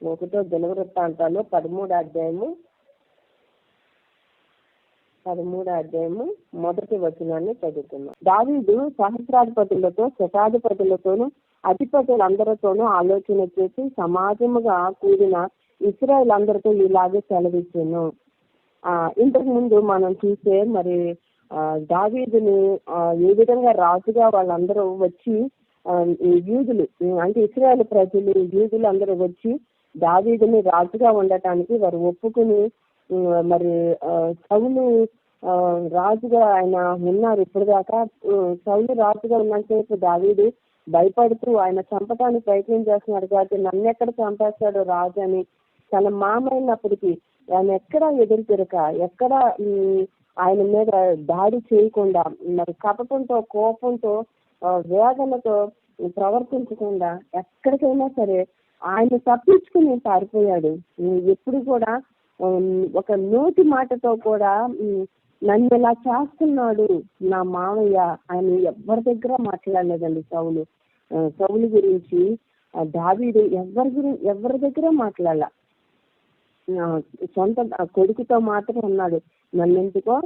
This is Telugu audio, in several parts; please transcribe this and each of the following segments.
ఒకటో దినవృత్తాంతాలు 13వ అధ్యాయము మొదటి వచనాన్ని చదువుతున్నాం. దావీదు సహస్రాధిపతులతో శతాధిపతులతోనూ అధిపతులందరితోనూ ఆలోచన చేసి సమాజముగా కూడిన ఇశ్రాయేలు అందరితో ఇలాగే సెలవిచ్చాను. ఇంతకు ముందు మనం చూస్తే మరి దావీదుని ఏ విధంగా రాజుగా వాళ్ళందరూ వచ్చి యూదులు అంటే ఇశ్రాయేలు ప్రజలు యూదులు అందరూ వచ్చి దావీదుని రాజుగా ఉండటానికి వారు ఒప్పుకుని మరి సౌలు రాజుగా ఆయన ఉన్నారు. ఇప్పటిదాకా సౌలు రాజుగా ఉన్నంతసేపు దావీదు భయపడుతూ ఆయన చంపడానికి ప్రయత్నం చేస్తున్నాడు కాబట్టి నన్ను ఎక్కడ చంపేస్తాడో రాజు అని తన మామైనప్పటికీ ఆయన ఎక్కడ ఎదురు తిరక ఎక్కడ ఆయన మీద దాడి చేయకుండా మరి కపటంతో కోపంతో వేదనతో ప్రవర్తించకుండా ఎక్కడికైనా సరే ఆయన తప్పించుకుని పారిపోయాడు. ఎప్పుడు కూడా ఒక నోటి మాటతో కూడా నన్ను ఇలా చేస్తున్నాడు నా మామయ్య అని ఎవరి దగ్గర మాట్లాడలేదండి. సౌలు గురించి దావీదు ఎవరి దగ్గర మాట్లాడాల. సొంత కొడుకుతో మాత్రం అన్నాడు నన్ను ఎందుకో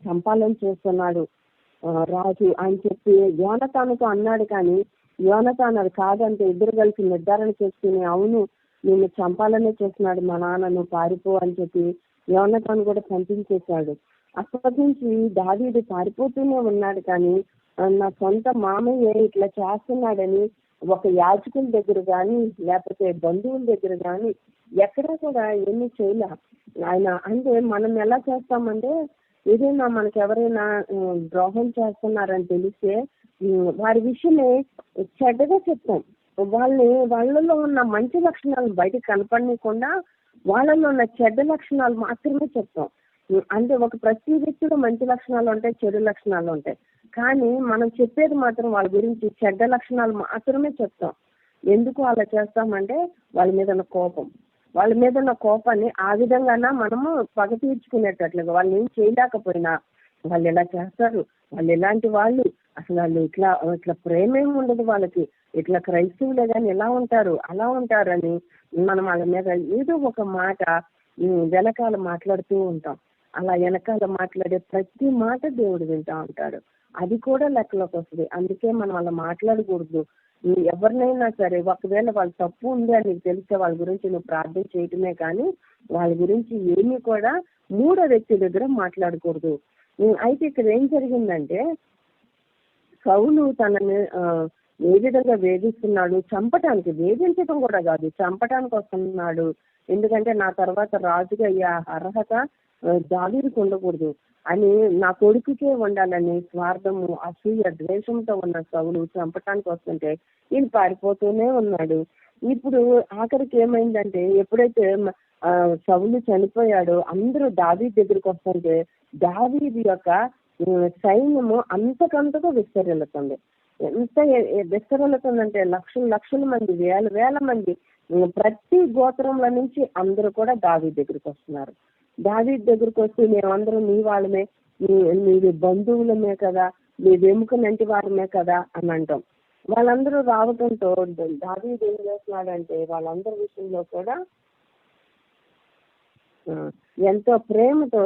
చంపాలని చేస్తున్నాడు రాజు అని చెప్పి యోనతానుతో అన్నాడు. కానీ యోనతాను అది కాదంటే ఇద్దరు కలిసి నిర్ధారణ చేసుకుని అవును నిన్ను చంపాలనే చేస్తున్నాడు మా నాన్న, నువ్వు పారిపో అని చెప్పి యోనతాను కూడా పంపించేశాడు. అప్పటి నుంచి దావీదు పారిపోతూనే ఉన్నాడు. కానీ నా సొంత మామయ్య ఇట్లా చేస్తున్నాడని ఒక యాజకుల దగ్గర కానీ లేకపోతే బంధువుల దగ్గర కానీ ఎక్కడా కూడా ఏమీ చేయలే ఆయన. అంటే మనం ఎలా చేస్తామంటే ఏదైనా మనకి ఎవరైనా ద్రోహం చేస్తున్నారని తెలిస్తే వారి విషయమే చెడ్డగా చెప్తాం. వాళ్ళలో ఉన్న మంచి లక్షణాలు బయటకు కనపడకుండా వాళ్ళలో ఉన్న చెడ్డ లక్షణాలు మాత్రమే చెప్తాం. అంటే ప్రతి వ్యక్తిలో మంచి లక్షణాలు ఉంటాయి, చెడు లక్షణాలు ఉంటాయి. కానీ మనం చెప్పేది మాత్రం వాళ్ళ గురించి చెడ్డ లక్షణాలు మాత్రమే చెప్తాం. ఎందుకు అలా చేస్తామంటే వాళ్ళ మీద ఉన్న కోపాన్ని ఆ విధంగానే మనము పగ తీర్చుకునేటట్లుగా వాళ్ళు ఏం చేయలేకపోయినా వాళ్ళు ఎలా చేస్తారు, వాళ్ళు ఎలాంటి వాళ్ళు, అసలు వాళ్ళు ఇట్లా ప్రేమేమి ఉండదు వాళ్ళకి, ఇట్లా క్రైస్తవులే కానీ ఎలా ఉంటారు అలా ఉంటారని మనం వాళ్ళ మీద ఏదో ఒక మాట వెనకాల మాట్లాడుతూ ఉంటాం. అలా వెనకాల మాట్లాడే ప్రతి మాట దేవుడు వింటా ఉంటాడు. అది కూడా లెక్కలోకి వస్తుంది. అందుకే మనం అలా మాట్లాడకూడదు. ఎవరినైనా సరే ఒకవేళ వాళ్ళ తప్పు ఉంది అని నీకు తెలిస్తే వాళ్ళ గురించి నువ్వు ప్రార్థన చేయటమే కానీ వాళ్ళ గురించి ఏమీ కూడా మూడో వ్యక్తి దగ్గర మాట్లాడకూడదు. అయితే ఇక్కడ ఏం జరిగిందంటే సౌలు తనని ఏ విధంగా వేధిస్తున్నాడు, వేధించడం కూడా కాదు చంపటానికి వస్తున్నాడు. ఎందుకంటే నా తర్వాత రాజుగా అయ్యే అర్హత దావీదుకు ఉండకూడదు అని నా కొడుకుకే ఉండాలని స్వార్థము అసూయ ద్వేషంతో ఉన్న సౌలు చంపటానికి వస్తుంటే ఈయన పారిపోతూనే ఉన్నాడు. ఇప్పుడు ఆఖరికి ఏమైందంటే ఎప్పుడైతే సౌలు చనిపోయాడో అందరూ దావీదు దగ్గరికి వస్తుంటే దావీదు యొక్క సైన్యము అంతకంతకు విస్తరిల్లుతుంది. ఎంత విస్తరిల్లుతుందంటే లక్షల మంది, వేల మంది ప్రతి గోత్రంలో నుంచి అందరూ కూడా దావీదు దగ్గరికి వస్తున్నారు. దావీదు దగ్గరికి వస్తే మేమందరం నీ వాళ్ళమే, నీది బంధువులమే కదా, నీ వెముకనంటి వారమే కదా అని అంటాం. వాళ్ళందరూ రావడంతో దావీదు ఏం చేస్తున్నాడంటే వాళ్ళందరి విషయంలో కూడా ఎంతో ప్రేమతో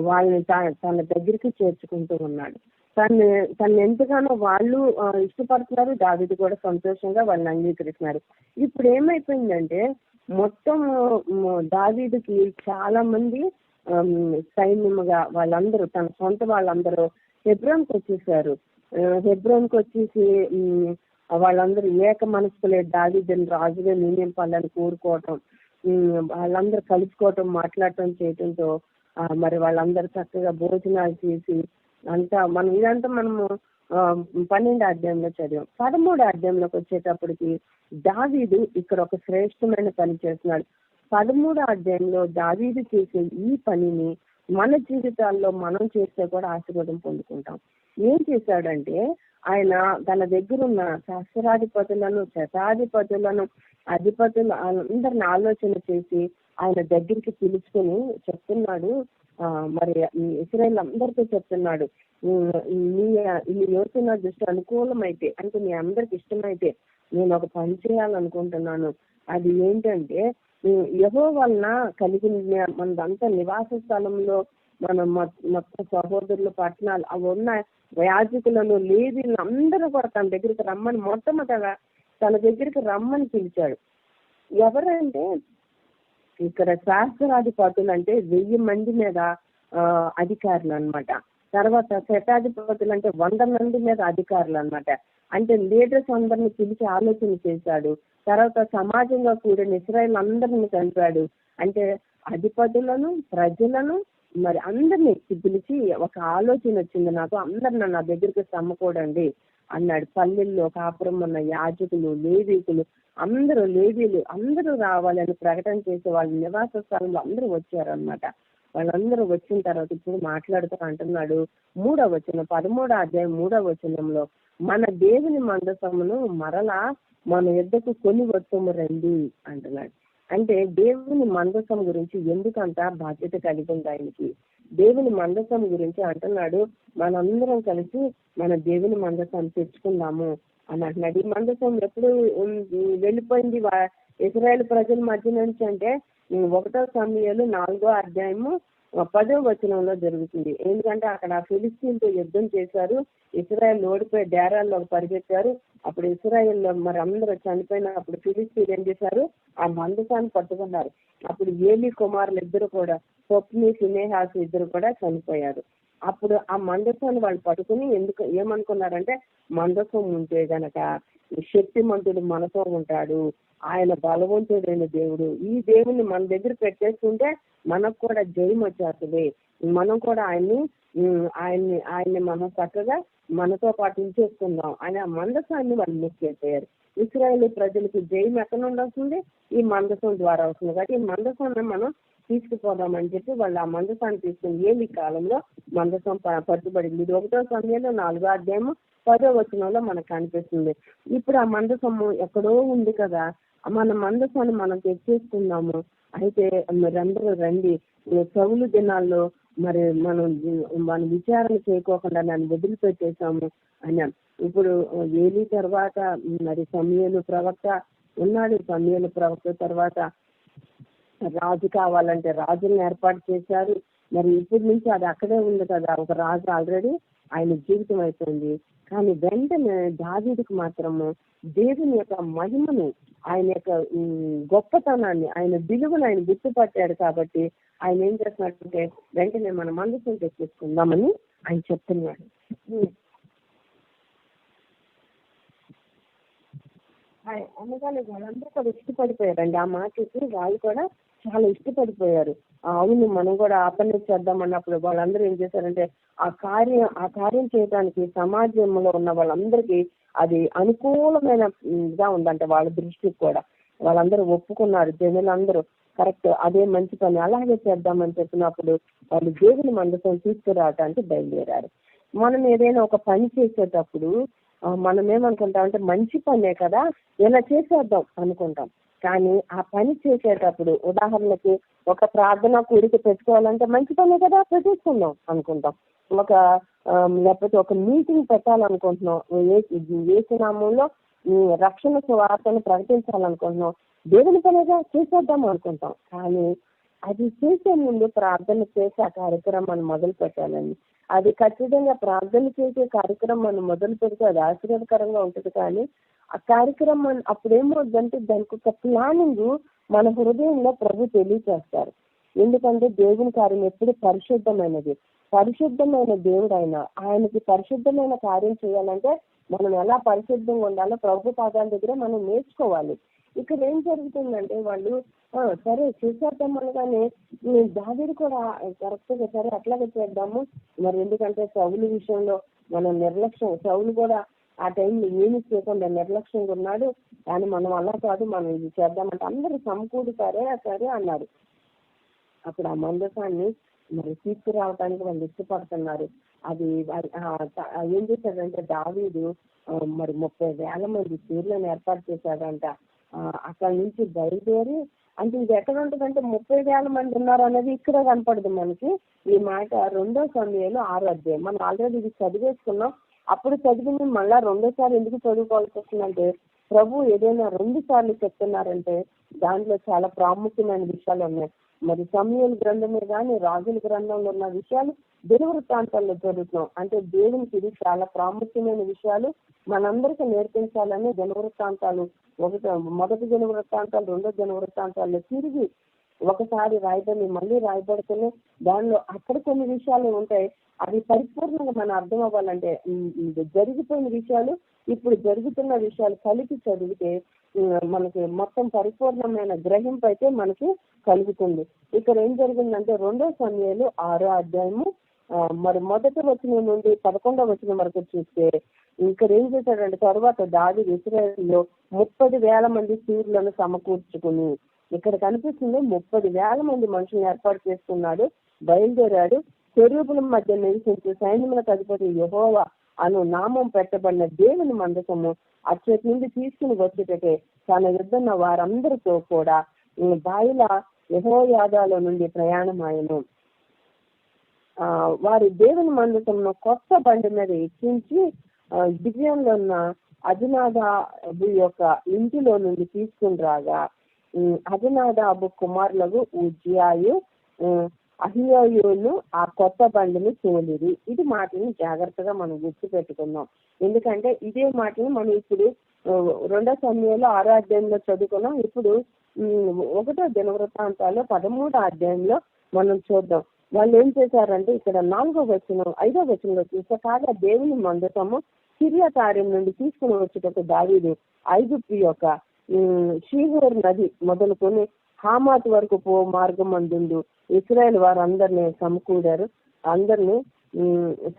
వాళ్ళని తన దగ్గరికి చేర్చుకుంటూ ఉన్నాడు. తను ఎంతగానో వాళ్ళు ఇష్టపడుతున్నారు, దావీదు కూడా సంతోషంగా వాళ్ళని అంగీకరిస్తున్నారు. ఇప్పుడు ఏమైపోయిందంటే మొత్తం దావీదుకి చాలా మంది సైన్యముగా వాళ్ళందరూ తన సొంత వాళ్ళందరూ హెబ్రోన్కి వచ్చేసారు. హెబ్రోన్కి వచ్చేసి వాళ్ళందరూ ఏక మనసులే దావీదుని రాజుగా నియమింపాలని కోరుకోవటం, వాళ్ళందరూ కలుసుకోవటం, మాట్లాడటం చేయటంతో మరి వాళ్ళందరూ చక్కగా భోజనాలు చేసి ఇదంతా మనము 12వ అధ్యాయంలో చదివాం. 13వ అధ్యాయంలోకి వచ్చేటప్పటికి దావీదు ఇక్కడ ఒక శ్రేష్టమైన పని చేస్తున్నాడు. 13వ అధ్యాయంలో దావీదు చేసే ఈ పనిని మన జీవితాల్లో మనం చేస్తే కూడా ఆశీర్వాదం పొందుకుంటాం. ఏం చేశాడంటే ఆయన తన దగ్గర ఉన్న సహస్రాధిపతులను, శతాధిపతులను, అధిపతులు అందరిని ఆలోచన చేసి ఆయన దగ్గరికి పిలుచుకొని చెప్తున్నాడు. మరి ఇశ్రాయేలు అందరితో చెప్తున్నాడు, ఈ యోచన నా దృష్టి అనుకూలమైతే అంటే మీ అందరికి ఇష్టమైతే నేను ఒక పని చేయాలనుకుంటున్నాను. అది ఏంటంటే యెహోవా వలన కలిగిన మనదంతా నివాస స్థలంలో మన మొత్తం సహోదరులు పట్టణాలు అవి ఉన్న యాజకులను లేవీలను అందరూ కూడా తన దగ్గరికి రమ్మని మొట్టమొదట తన దగ్గరికి రమ్మని పిలిచాడు. ఎవరంటే ఇక్కడ శాస్త్రాధిపతులు అంటే 1000 మంది మీద అధికారులు అన్నమాట. తర్వాత శతాధిపతులు అంటే 100 మంది మీద అధికారులు అన్నమాట. అంటే లీడర్స్ అందరిని పిలిచి ఆలోచన చేశాడు. తర్వాత సమాజంగా కూడిన ఇశ్రాయేలు అందరిని కలిపాడు. అంటే అధిపతులను, ప్రజలను, మరి అందరినీ పిలిచి ఒక ఆలోచన వచ్చింది నాకు, అందరిని నా దగ్గరికి సమ్మకూడండి అన్నాడు. పల్లెల్లో కాపురం ఉన్న యాజకులు, లేవీకులు అందరూ, లేవీలు అందరూ రావాలని ప్రకటన చేసి వాళ్ళ నివాస స్థలంలో అందరూ వచ్చారనమాట. వాళ్ళందరూ వచ్చిన తర్వాత ఇప్పుడు మాట్లాడుతూ అంటున్నాడు 3వ వచనం, 13వ అధ్యాయం 3వ వచనంలో, మన దేవుని మందసమును మరలా మన యుద్ధకు కొని వచ్చము రండి అంటున్నాడు. అంటే దేవుని మందసం గురించి ఎందుకంత బాధ్యత కలిగి ఉంది ఆయనకి. దేవుని మందసం గురించి అంటున్నాడు, మనందరం కలిసి మన దేవుని మందసం తెచ్చుకుందాము అని అంటున్నాడు. ఈ మందసం ఎప్పుడు వెళ్ళిపోయింది ఇశ్రాయేలు ప్రజల మధ్య నుంచి అంటే 1వ సమూయేలు 4వ అధ్యాయము 10వ వచనంలో జరుగుతుంది. ఎందుకంటే అక్కడ ఫిలిస్తీన్తో యుద్ధం చేశారు, ఇశ్రాయేల్ ఓడిపోయి డేరాల్లో పరిగెత్తారు. అప్పుడు ఇశ్రాయేల్లో మరి అందరూ చనిపోయినప్పుడు ఫిలిస్తీన్ ఏం చేశారు, ఆ మందసాన్ని పట్టుకున్నారు. అప్పుడు ఏలీ కుమారులు ఇద్దరు కూడా, హొఫ్నీ, ఫీనెహాసు ఇద్దరు కూడా చనిపోయారు. అప్పుడు ఆ మందసాన్ని వాళ్ళు పట్టుకుని ఏమనుకున్నారంటే, మందసం ఉంటే గనక శక్తిమంతుడు మనతో ఉంటాడు, ఆయన బలవంతుడైన దేవుడు, ఈ దేవుని మన దగ్గర పెట్టేస్తుంటే మనకు కూడా జయం వచ్చేస్తుంది, మనం కూడా ఆయన్ని మనం చక్కగా మనతో పాటు ఉంచేసుకుందాం అని ఆ మందసాన్ని వాళ్ళు ముఖ్యపోయారు. ఇశ్రాయేలు ప్రజలకు జయం ఎక్కడ నుండి వస్తుంది, ఈ మందసం ద్వారా వస్తుంది. కాబట్టి ఈ మందసాన్ని మనం తీసుకుపోదామని చెప్పి వాళ్ళు ఆ మందసాన్ని తీసుకుని ఏలి కాలంలో మందసం పట్టుబడింది. ఇది 1వ సమూయేలు 4వ అధ్యాయము 10వ వచనంలో మనకు కనిపిస్తుంది. ఇప్పుడు ఆ మందసము ఎక్కడో ఉంది కదా, మన మందసాన్ని మనం తెచ్చేసుకుందాము. అయితే మీరందరూ రండి, సౌలు దినాల్లో మరి మన విచారణ చేయకోకుండా నన్ను వదిలిపెట్టేశాము అన్నాం. ఇప్పుడు ఏలీ తర్వాత మరి సమూయేలు ప్రవక్త ఉన్నాడు. సమూయేలు ప్రవక్త తర్వాత రాజు కావాలంటే రాజులను ఏర్పాటు చేశారు. మరి ఇప్పటి నుంచి అది అక్కడే ఉంది కదా, ఒక రాజు ఆల్రెడీ ఆయన జీవితం అయిపోయింది. కానీ వెంటనే దావీదుకు మాత్రము దేవుని యొక్క మహిమను, ఆయన యొక్క గొప్పతనాన్ని, ఆయన విలువను ఆయన గుర్తుపట్టాడు. కాబట్టి ఆయన ఏం చేస్తున్నాడంటే వెంటనే మన మందసం తెచ్చేసుకుందామని ఆయన చెప్తున్నాడు. అనగానే వాళ్ళందరూ కూడా ఇష్టపడిపోయారండి ఆ మాటకి. వాళ్ళు కూడా చాలా ఇష్టపడిపోయారు. అవును మనం కూడా ఆ పని చేద్దాం అన్నప్పుడు వాళ్ళందరూ ఏం చేశారంటే ఆ కార్యం చేయడానికి సమాజంలో ఉన్న వాళ్ళందరికీ అది అనుకూలమైనగా ఉందంటే వాళ్ళ దృష్టికి కూడా వాళ్ళందరూ ఒప్పుకున్నారు. జనులందరూ కరెక్ట్, అదే మంచి పని, అలాగే చేద్దామని చెప్పినప్పుడు వాళ్ళు దేవుని మందసం తీసుకురావడానికి బయలుదేరారు. మనం ఏదైనా ఒక పని చేసేటప్పుడు మనం ఏమనుకుంటాం అంటే మంచి పనే కదా, ఇలా చేసేద్దాం అనుకుంటాం. కానీ ఆ పని చేసేటప్పుడు ఉదాహరణకి ఒక ప్రార్థన కూడిక పెట్టుకోవాలంటే మంచి పనే కదా, పెట్టేసుకుందాం అనుకుంటాం. లేకపోతే ఒక మీటింగ్ పెట్టాలనుకుంటున్నాం, ఏసునామంలో రక్షణ సువార్తను ప్రకటించాలనుకుంటున్నాం, దేవుని పనిగా చేసేద్దాం అనుకుంటాం. కానీ అది చేసే ముందు ప్రార్థన చేసి ఆ కార్యక్రమాన్ని మొదలు పెట్టాలండి. అది ఖచ్చితంగా ప్రార్థన చేసే కార్యక్రమాన్ని మొదలు పెడితే అది ఆశీర్వాదకరంగా ఉంటుంది. కానీ ఆ కార్యక్రమం అప్పుడేమవుతుందంటే దానికి ఒక ప్లానింగ్ మన హృదయంలో ప్రభు తెలియచేస్తారు. ఎందుకంటే దేవుని కార్యం ఎప్పుడు పరిశుద్ధమైనది, పరిశుద్ధమైన దేవుడు ఆయనకి పరిశుద్ధమైన కార్యం చేయాలంటే మనం ఎలా పరిశుద్ధంగా ఉండాలో ప్రభు పాదాల దగ్గర మనం నేర్చుకోవాలి. ఇక్కడ ఏం జరుగుతుందంటే వాళ్ళు సరే చేసేద్దాం అనగానే దావీదు కూడా కరెక్ట్ గా సరే అట్లాగే చేద్దాము. మరి ఎందుకంటే సౌలు విషయంలో మనం నిర్లక్ష్యం, సౌలు కూడా ఆ టైంలో ఏమి చేయకుండా నిర్లక్ష్యంగా ఉన్నాడు. కానీ మనం అలా కాదు, మనం ఇది చేద్దామంటే అందరూ సమకూడుతారే సరే అన్నారు. అప్పుడు ఆ మందసాన్ని మరి తీసుకురావడానికి వాళ్ళు ఇష్టపడుతున్నారు. అది ఏం చేశాడంటే దావీదు మరి 30,000 మంది స్త్రీలను ఏర్పాటు చేశాడంట. అక్కడి నుంచి బయలుదేరి, అంటే ఇది ఎక్కడ ఉంటుందంటే 30,000 మంది ఉన్నారు అనేది ఇక్కడ కనపడదు మనకి. ఈ మాట 2వ సమూయేలు 6వ అధ్యాయం. మనం ఆల్రెడీ ఇది చదివేసుకున్నాం. అప్పుడు చదివింది మళ్ళా రెండోసారి ఎందుకు చదువుకోవాల్సి వస్తుందంటే ప్రభు ఏదైనా 2 సార్లు చెప్తున్నారంటే దాంట్లో చాలా ప్రాముఖ్యమైన విషయాలు ఉన్నాయి. మరి సమూయేలు గ్రంథమే కానీ రాజుల గ్రంథంలో ఉన్న విషయాలు దినవృత్తాంతాల్లో జరుగుతున్నాం. అంటే దేవునికి ఇది చాలా ప్రాముఖ్యమైన విషయాలు మనందరికీ నేర్పించాలని దినవృత్తాంతాలు మొదటి దినవృత్తాంతాలు, రెండో దినవృత్తాంతాల్లో తిరిగి ఒకసారి రాయబడి మళ్ళీ రాయబడుతున్నాయి. దానిలో అక్కడ కొన్ని విషయాలు ఉంటాయి, అవి పరిపూర్ణంగా మనం అర్థం అవ్వాలంటే జరిగిపోయిన విషయాలు ఇప్పుడు జరుగుతున్న విషయాలు కలిపి చదివితే మనకి మొత్తం పరిపూర్ణమైన గ్రహింపు అయితే మనకి కలుగుతుంది. ఇక్కడ ఏం జరిగిందంటే 2 సమూయేలు 6వ అధ్యాయము మరి 1వ వచనం నుండి 11వ వచనం వరకు చూస్తే ఇక్కడ ఏం చేశాడంటే తర్వాత దావీదు ఇశ్రాయేలులో 30,000 మంది శూరులను సమకూర్చుకుని, ఇక్కడ కనిపిస్తుంది 30,000 మంది మనుషులను ఏర్పాటు చేసుకున్నాడు, బయలుదేరాడు. కెరూబుల మధ్య నివసించే సైన్యములకు అధిపతి యెహోవా అను నామం పెట్టబడిన దేవుని మందసము అచ్చటి నుండి తీసుకుని వచ్చేటకే తన యుద్ధన్న వారందరితో కూడా బాయిల యెహోయాదాలో నుండి ప్రయాణమాయను. వారి దేవుని మందసమును కొత్త బండి మీద ఎక్కించి గిబియోనులో ఉన్న అబీనాదాబు యొక్క ఇంటిలో నుండి తీసుకుని రాగా అబీనాదాబు కుమారులకు ఉజ్జియాయు అహియోయును ఆ కొత్త బండిని తోలిరి. ఇది మాటని జాగ్రత్తగా మనం గుర్తు పెట్టుకుందాం. ఎందుకంటే ఇదే మాటని మనం ఇప్పుడు 2 సమూయేలు 6వ అధ్యాయంలో చదువుకున్నాం. ఇప్పుడు 1వ దినవృత్తాంతాల్లో 13వ అధ్యాయంలో మనం చూద్దాం. వాళ్ళు ఏం చేశారంటే ఇక్కడ 4వ వచనం 5వ వచనంలో చూస్తే కాగా దేవుని మందసము కిర్యతాయిం నుండి తీసుకుని వచ్చేటప్పుడు దావీదు ఐగుప్తు యొక్క షీహోర్ నది మొదలుకొని హామాత్ వరకు పో మార్గం మందుండు ఇశ్రాయేల్ వారందరినీ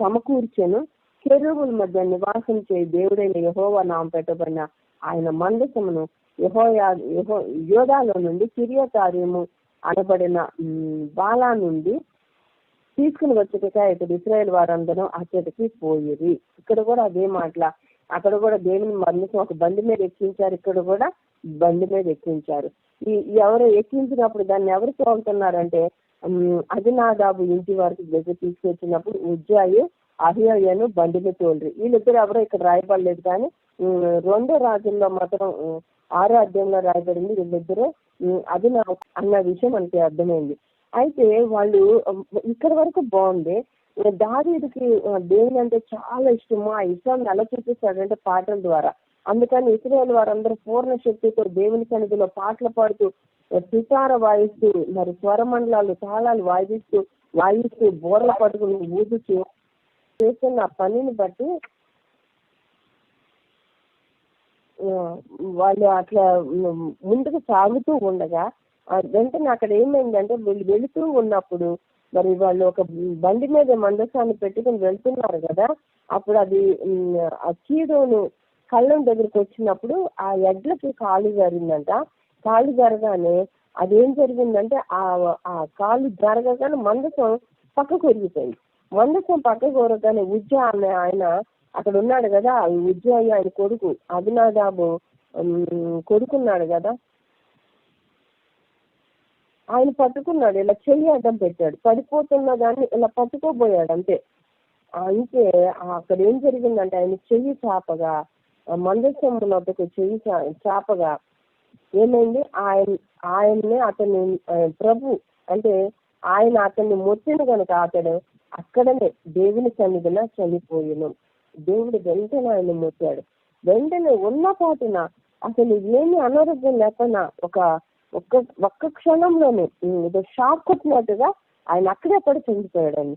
సమకూర్చెను. కెరూబుల మధ్య నివాసం చేయి దేవుడైన యెహోవా నామం పెట్టబడిన ఆయన మందసమును యోదాలో నుండి కిర్యతాయిము అనబడిన బాలా నుండి తీసుకుని వచ్చేటగా ఇక్కడ ఇశ్రాయేల్ వారందరూ అచ్చటికి పోయిరి. ఇక్కడ కూడా అదే మాటల, అక్కడ కూడా దేవుని మందసం ఒక బండి మీద ఎక్కించారు, ఇక్కడ కూడా బండి మీద ఎక్కించారు. ఎవరు ఎక్కించినప్పుడు దాన్ని ఎవరు తోలుతున్నారంటే అబీనాదాబు ఇంటి వరకు దగ్గర తీసుకొచ్చినప్పుడు ఉజ్జియాయు అహియోయును బండి మీద తోలిరి. వీళ్ళిద్దరు ఎవరో ఇక్కడ రాయబడలేదు, కానీ 2 రాజుల్లో మాత్రం 6వ అధ్యాయంలో రాయబడింది. వీళ్ళిద్దరు అబీనాదాబు అన్న విషయం మనకి అర్థమైంది. అయితే వాళ్ళు ఇక్కడ వరకు బాగుంది. దావీదుకి దేవుని అంటే చాలా ఇష్టము. ఆ ఇష్టాన్ని ఎలా చూపిస్తాడంటే పాటల ద్వారా. అందుకని ఇశ్రాయేలు వారందరూ పూర్ణ శక్తితో దేవుని సన్నిధిలో పాటలు పాడుతూ సితార వాయిస్తూ మరి స్వరమండలాలు తాళాలు వాయిస్తూ బోర్ల పట్టుకుని ఊదుతూ చేస్తున్న పనిని బట్టి వాళ్ళు అట్లా ముందుకు సాగుతూ ఉండగా వెంటనే అక్కడ ఏమైందంటే వీళ్ళు వెళుతూ ఉన్నప్పుడు మరి వాళ్ళు ఒక బండి మీద మందసాన్ని పెట్టుకుని వెళ్తున్నారు కదా, అప్పుడు అది ఆ కీడోను కళ్ళం దగ్గరికి వచ్చినప్పుడు ఆ ఎడ్లకి కాలు జారిందంట. కాలు జరగానే అదేం జరిగిందంటే ఆ కాలు జరగగానే మందసం పక్కకు ఒరిగిపోయింది. మందసం పక్కకు ఒరగానే ఉజ్జా అనే ఆయన అక్కడ ఉన్నాడు కదా, ఉజ్జాయి ఆయన కొడుకు అబీనాదాబు కొడుకున్నాడు కదా, ఆయన పట్టుకున్నాడు, ఇలా చెయ్యి అడ్డం పెట్టాడు, పడిపోతున్న దాన్ని ఇలా పట్టుకోబోయాడు అంతే. అంటే అక్కడ ఏం జరిగిందంటే ఆయన చెయ్యి చాపగా మందసం వద్దకు చెయ్యి చాపగా ఏమైంది, ఆయన్ని అతన్ని ప్రభు అంటే ఆయన అతన్ని మొత్తిన కనుక అతడు అక్కడనే దేవుని సన్నిధిన చనిపోయాను. దేవుడు వెంటనే ఆయన మొత్తాడు. వెంటనే ఉన్న పాటున అసలు ఏమి అనారోగ్యం లేకుండా ఒక్క క్షణంలోనే ఏదో షాక్ కొట్టినట్టుగా ఆయన అక్కడే పడి చనిపోయాడని.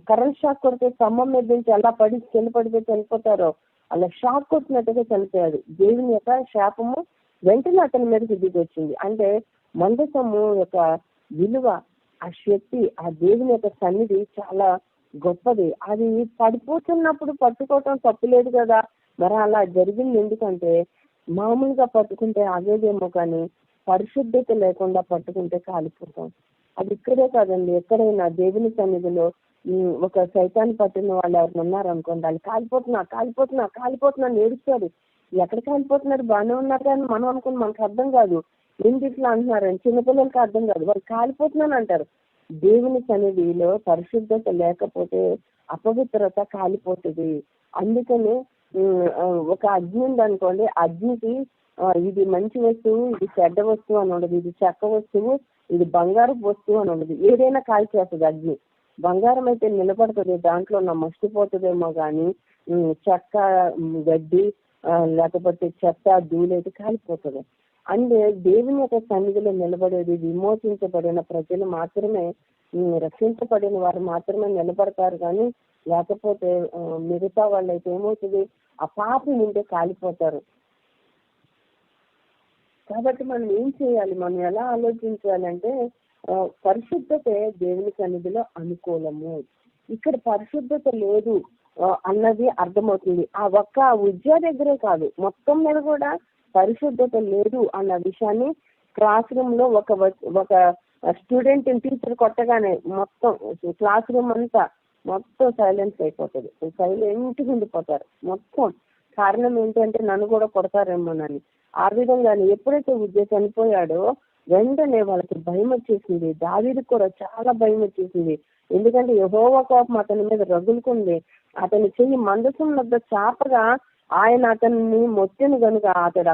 కరెంట్ షాక్ కొడితే స్తంభం మీద నుంచి ఎలా కింద పడిపోయి చనిపోతారో అలా షాక్ కొట్టినట్టుగా చనిపోయాడు. దేవుని యొక్క శాపము వెంటనే అతని మీదకి దిగి వచ్చింది. అంటే మందసము యొక్క విలువ, ఆ శక్తి, ఆ దేవుని యొక్క సన్నిధి చాలా గొప్పది. అది పడిపోతున్నప్పుడు పట్టుకోవటం తప్పులేదు కదా, మరి అలా జరిగింది. ఎందుకంటే మామూలుగా పట్టుకుంటే అదేదేమో, కానీ పరిశుద్ధత లేకుండా పట్టుకుంటే కాలిపోతాం. అది ఇక్కడే కాదండి, ఎక్కడైనా దేవుని సన్నిధిలో ఒక సైతాన్ని పట్టిన వాళ్ళు ఎవరు ఉన్నారనుకోండి, వాళ్ళు కాలిపోతున్నా ఏడుస్తారు. ఎక్కడ కాలిపోతున్నారు, బాగానే ఉన్నారు కానీ మనం అనుకుని మనకు అర్థం కాదు, ఎందుకు ఇట్లా అంటున్నారని. చిన్నపిల్లలకి అర్థం కాదు, వాళ్ళు కాలిపోతున్నాను అంటారు. దేవుని సన్నిధిలో పరిశుద్ధత లేకపోతే అపవిత్రత కాలిపోతుంది. అందుకని ఒక అగ్ని ఉందనుకోండి, అగ్నికి ఇది మంచి వస్తువు, ఇది చెడ్డ వస్తువు అని ఉండదు, ఇది చెక్క వస్తువు, ఇది బంగారపు వస్తువు అని ఉండదు. ఏదైనా కాల్చేస్తుంది అగ్ని. బంగారం అయితే నిలబడుతుంది, దాంట్లో ఉన్న మస్టిపోతుందేమో కానీ చెక్క, గడ్డి, లేకపోతే చెత్త, ధూళి అయితే కాలిపోతుంది. అంటే దేవుని యొక్క సన్నిధిలో నిలబడేది విమోచించబడిన ప్రజలు మాత్రమే, రక్షించబడిన వారు మాత్రమే నిలబడతారు. కానీ లేకపోతే మిగతా వాళ్ళు అయితే ఏమవుతుంది, ఆ పాపం ఉంటే కాలిపోతారు. కాబట్టి మనం ఏం చేయాలి, మనం ఎలా ఆలోచించాలంటే పరిశుద్ధతే దేవుని సన్నిధిలో అనుకూలము. ఇక్కడ పరిశుద్ధత లేదు అన్నది అర్థమవుతుంది. ఆ ఒక్క ఉద్యోగ దగ్గరే కాదు, మొత్తం మీద కూడా పరిశుద్ధత లేదు అన్న విషయాన్ని క్లాస్ రూమ్ లో ఒక స్టూడెంట్ టీచర్ కొట్టగానే మొత్తం క్లాస్ రూమ్ అంతా మొత్తం సైలెన్స్ అయిపోతుంది, సైలెంట్ గా ఉండిపోతారు మొత్తం. కారణం ఏంటంటే నన్ను కూడా కొడతారేమోనని. ఆ విధంగానే ఎప్పుడైతే ఉద్యోగం చనిపోయాడో వెంటనే వాళ్ళకి భయం వచ్చేసింది. దావీదుకు కూడా చాలా భయం వచ్చేసింది. ఎందుకంటే యెహోవా కోపం అతని మీద రగులుకుంది. అతని చెయ్యి మందసం వద్ద చాపగా ఆయన అతన్ని మొత్తిని కనుక అతడు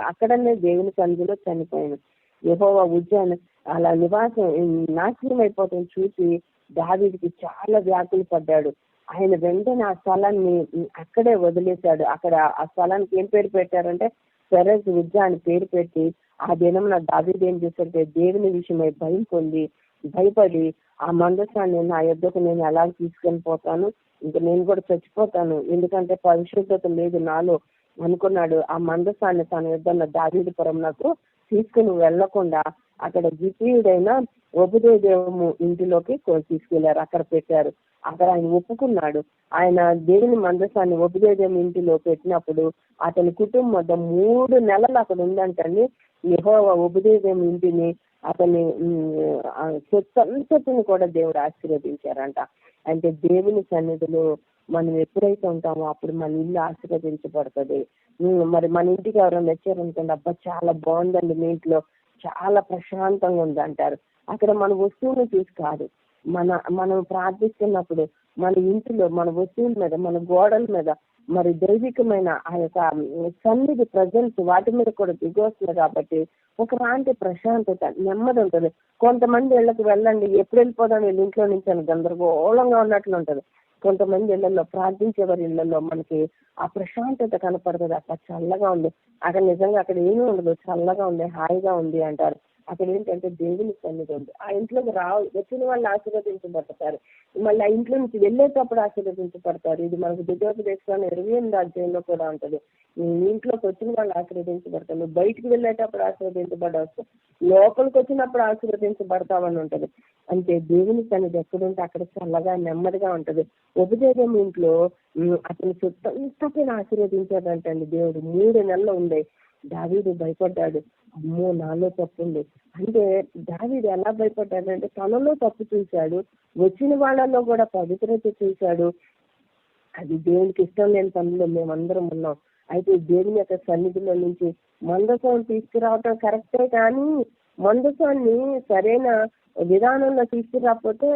అక్కడనే దేవుని సన్నిధిలో చనిపోయాను. యెహోవా ఉజ్జాను అలా నివాసం నాశనం అయిపోతుంది చూసి దావీదుకి చాలా వ్యాకులు పడ్డాడు. ఆయన వెంటనే ఆ స్థలాన్ని అక్కడే వదిలేశాడు. అక్కడ ఆ స్థలానికి ఏం పేరు పెట్టారంటే పెరెజ్ ఉజ్జా అని పేరు పెట్టి, ఆ దినం నా దావీదు ఏం చేశాడంటే దేవుని విషయమై భయం పొంది భయపడి ఆ మందసాన్ని నా యొద్దకు నేను ఎలా తీసుకొని పోతాను, ఇంకా నేను కూడా చచ్చిపోతాను, ఎందుకంటే పరిశుద్ధత లేదు నాలో అనుకున్నాడు. ఆ మందసాన్ని తన యొద్ద దావీదు పురమునకు తీసుకుని వెళ్లకుండా అక్కడ ద్వితీయుడైన ఒబెదేదోము ఇంటిలోకి తీసుకెళ్లారు, అక్కడ పెట్టారు. అక్కడ ఆయన ఒప్పుకున్నాడు. ఆయన దేవుని మందసాన్ని ఒబెదేదోము ఇంటిలో పెట్టినప్పుడు అతని కుటుంబం వద్ద 3 నెలలు అక్కడ ఉందంటండి. యెహోవా ఒబెదేదోము ఇంటిని, అతని సొత్తంతటిని కూడా దేవుడు ఆశీర్వదించారంట. అంటే దేవుని సన్నిధిలో మనం ఎప్పుడైతే ఉంటామో అప్పుడు మన ఇల్లు ఆశీర్వదించబడుతుంది. మరి మన ఇంటికి ఎవరైనా వచ్చారనుకోండి, అబ్బా చాలా బాగుందండి మీ ఇంట్లో, చాలా ప్రశాంతంగా ఉంది అంటారు. అక్కడ మన వస్తువులు చూసి కాదు, మనం ప్రార్థిస్తున్నప్పుడు మన ఇంటిలో మన వస్తువుల మీద, మన గోడల మీద మరి దైవికమైన ఆ యొక్క సన్నిధి ప్రజెన్స్ వాటి మీద కూడా దిగొస్తుంది. కాబట్టి ఒకలాంటి ప్రశాంతత, నెమ్మది ఉంటుంది. కొంతమంది ఇళ్ళకి వెళ్ళండి, ఎప్పుడు వెళ్ళిపోదాం వీళ్ళ ఇంట్లో నుంచి అని గందరగోళంగా ఉన్నట్లు ఉంటుంది. కొంతమంది ఇళ్లలో, ప్రార్థించేవారి ఇళ్లలో మనకి ఆ ప్రశాంతత కనపడుతుంది. అక్కడ చల్లగా ఉంది, అక్కడ నిజంగా అక్కడ ఏమీ ఉండదు, చల్లగా ఉంది, హాయిగా ఉంది అంటారు. అక్కడ ఏంటంటే దేవుని సన్నిధి ఉంది. ఆ ఇంట్లోకి వచ్చిన వాళ్ళు ఆశీర్వదించబడతారు, మళ్ళీ ఆ ఇంట్లో నుంచి వెళ్ళేటప్పుడు ఆశీర్వదించబడతారు. ఇది మనకు ద్వితీయోపదేశంలో 28వ అధ్యాయంలో కూడా ఉంటుంది. నీ ఇంట్లోకి వచ్చిన వాళ్ళు ఆశీర్వదించబడతారు, నువ్వు బయటికి వెళ్ళేటప్పుడు ఆశీర్వదించబడవచ్చు, లోపలికి వచ్చినప్పుడు ఆశీర్వదించబడతావని ఉంటుంది. అంటే దేవుని సన్నిధి ఎక్కడుంటే అక్కడ చల్లగా నెమ్మదిగా ఉంటది. ఒబెదేదోము ఇంట్లో అతని చుట్టంతటిని ఆశీర్వదించాడంటండి దేవుడు. 3 నెలలు ఉండే. దావీదు భయపడ్డాడు, అమ్మో నాలో తప్పు ఉంది. అంటే దావీదు ఎలా భయపడ్డాడంటే తనలో తప్పు చూశాడు, వచ్చిన వాళ్ళలో కూడా పవిత్రత చూశాడు. అది దేవునికి ఇష్టం లేని పనుల్లో మేమందరం ఉన్నాం. అయితే దేవుని యొక్క సన్నిధిలో నుంచి మందసం తీసుకురావటం కరెక్టే, కానీ మందసాన్ని సరైన విధానంలో తీసుకురాకపోతే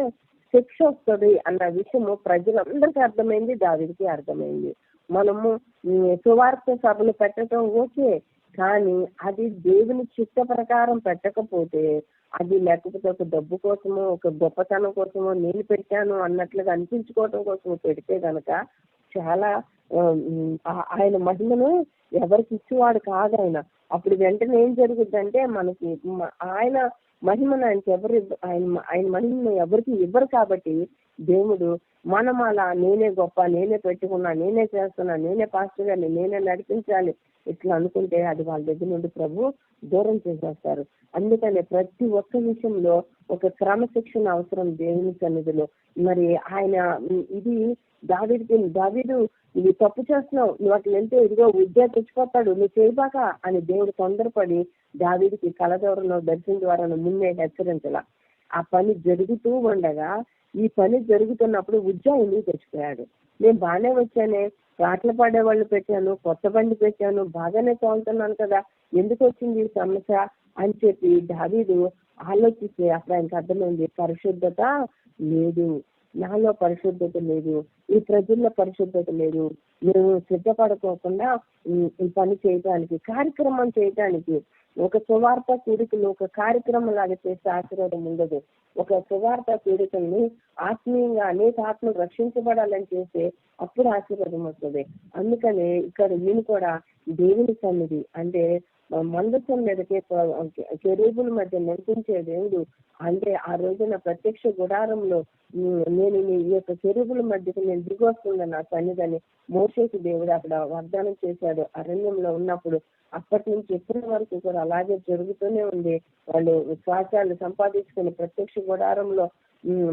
శిక్ష వస్తుంది అన్న విషయము ప్రజలందరికీ అర్థమైంది, దావీదుకి అర్థమైంది. మనము సువార్త సభలు పెట్టడం ఓకే, కానీ అది దేవుని చిత్త ప్రకారం పెట్టకపోతే, అది లేకపోతే ఒక డబ్బు కోసమో ఒక గొప్పతనం కోసమో నేను పెట్టాను అన్నట్లుగా అనిపించుకోవటం కోసం పెడితే గనక చాలా ఆయన మహిమను ఎవరికి ఇచ్చేవాడు కాదు ఆయన. అప్పుడు వెంటనే ఏం జరుగుతుందంటే మనకి ఆయన మహిమను ఆయనకి ఆయన మహిమను ఎవరికి ఇవ్వరు. కాబట్టి దేవుడు మనం అలా నేనే గొప్ప, నేనే పెట్టుకున్నా, నేనే చేస్తున్నా, నేనే పాస్టర్ గారిని, నేనే నడిపించాలి ఇట్లా అనుకుంటే అది వాళ్ళ దగ్గర నుండి ప్రభు దూరం చేసేస్తారు. అందుకని ప్రతి ఒక్క విషయంలో ఒక క్రమశిక్షణ అవసరం దేవుని సన్నిధిలో. మరి ఆయన ఇది దావీదు ఇది తప్పు చేస్తున్నావు, నువ్వు అట్లా వెళ్తే ఇదిగో ఉద్యోగం తెచ్చిపోతాడు, నువ్వు చేయబాక అని దేవుడు తొందరపడి దావీదుకి కలదవరంలో దర్శనం ద్వారా ముందే హెచ్చరించాల. ఆ పని జరుగుతూ ఉండగా ఈ పని జరుగుతున్నప్పుడు ఉద్యోగం ఎందుకు తెచ్చిపోయాడు? నేను బాగానే వచ్చానే, పాటలు పాడేవాళ్ళు పెట్టాను, కొత్త బండి పెట్టాను, బాగానే తోలుతున్నాను కదా, ఎందుకు వచ్చింది ఈ సమస్య అని చెప్పి దావీదు ఆలోచిస్తే అప్పుడు ఆయనకు అర్థమైంది, పరిశుద్ధత లేదు. నాలో పరిశుద్ధత లేదు, ఈ ప్రజల్లో పరిశుద్ధత లేదు, మేము సిద్ధపడుకోకుండా ఈ పని చేయటానికి, కార్యక్రమం చేయటానికి, ఒక సువార్త కూడికలు ఒక కార్యక్రమం లాగా చేసే ఆశీర్వాదం ఉండదు. ఒక సువార్త కూడికల్ని ఆత్మీయంగా అనేక ఆత్మలు రక్షించబడాలని చేస్తే అప్పుడు ఆశీర్వాదం వస్తుంది. అందుకని ఇక్కడ ఈయన కూడా దేవుని సన్నిధి అంటే మందసం మీదకి కెరూబుల మధ్య నివసించే దేవుడు అంటే ఆ రోజున ప్రత్యక్ష గుడారంలో నేను ఈ యొక్క కెరూబుల మధ్యకి నేను దిగి వస్తుందని నా సన్నిధిని మోషేకి దేవుడు అక్కడ వాగ్దానం చేశాడు అరణ్యంలో ఉన్నప్పుడు. అప్పటి నుంచి ఎప్పటి వరకు కూడా అలాగే జరుగుతూనే ఉంది. వాళ్ళు శ్వాసాలు సంపాదించుకుని ప్రత్యక్ష గుడారంలో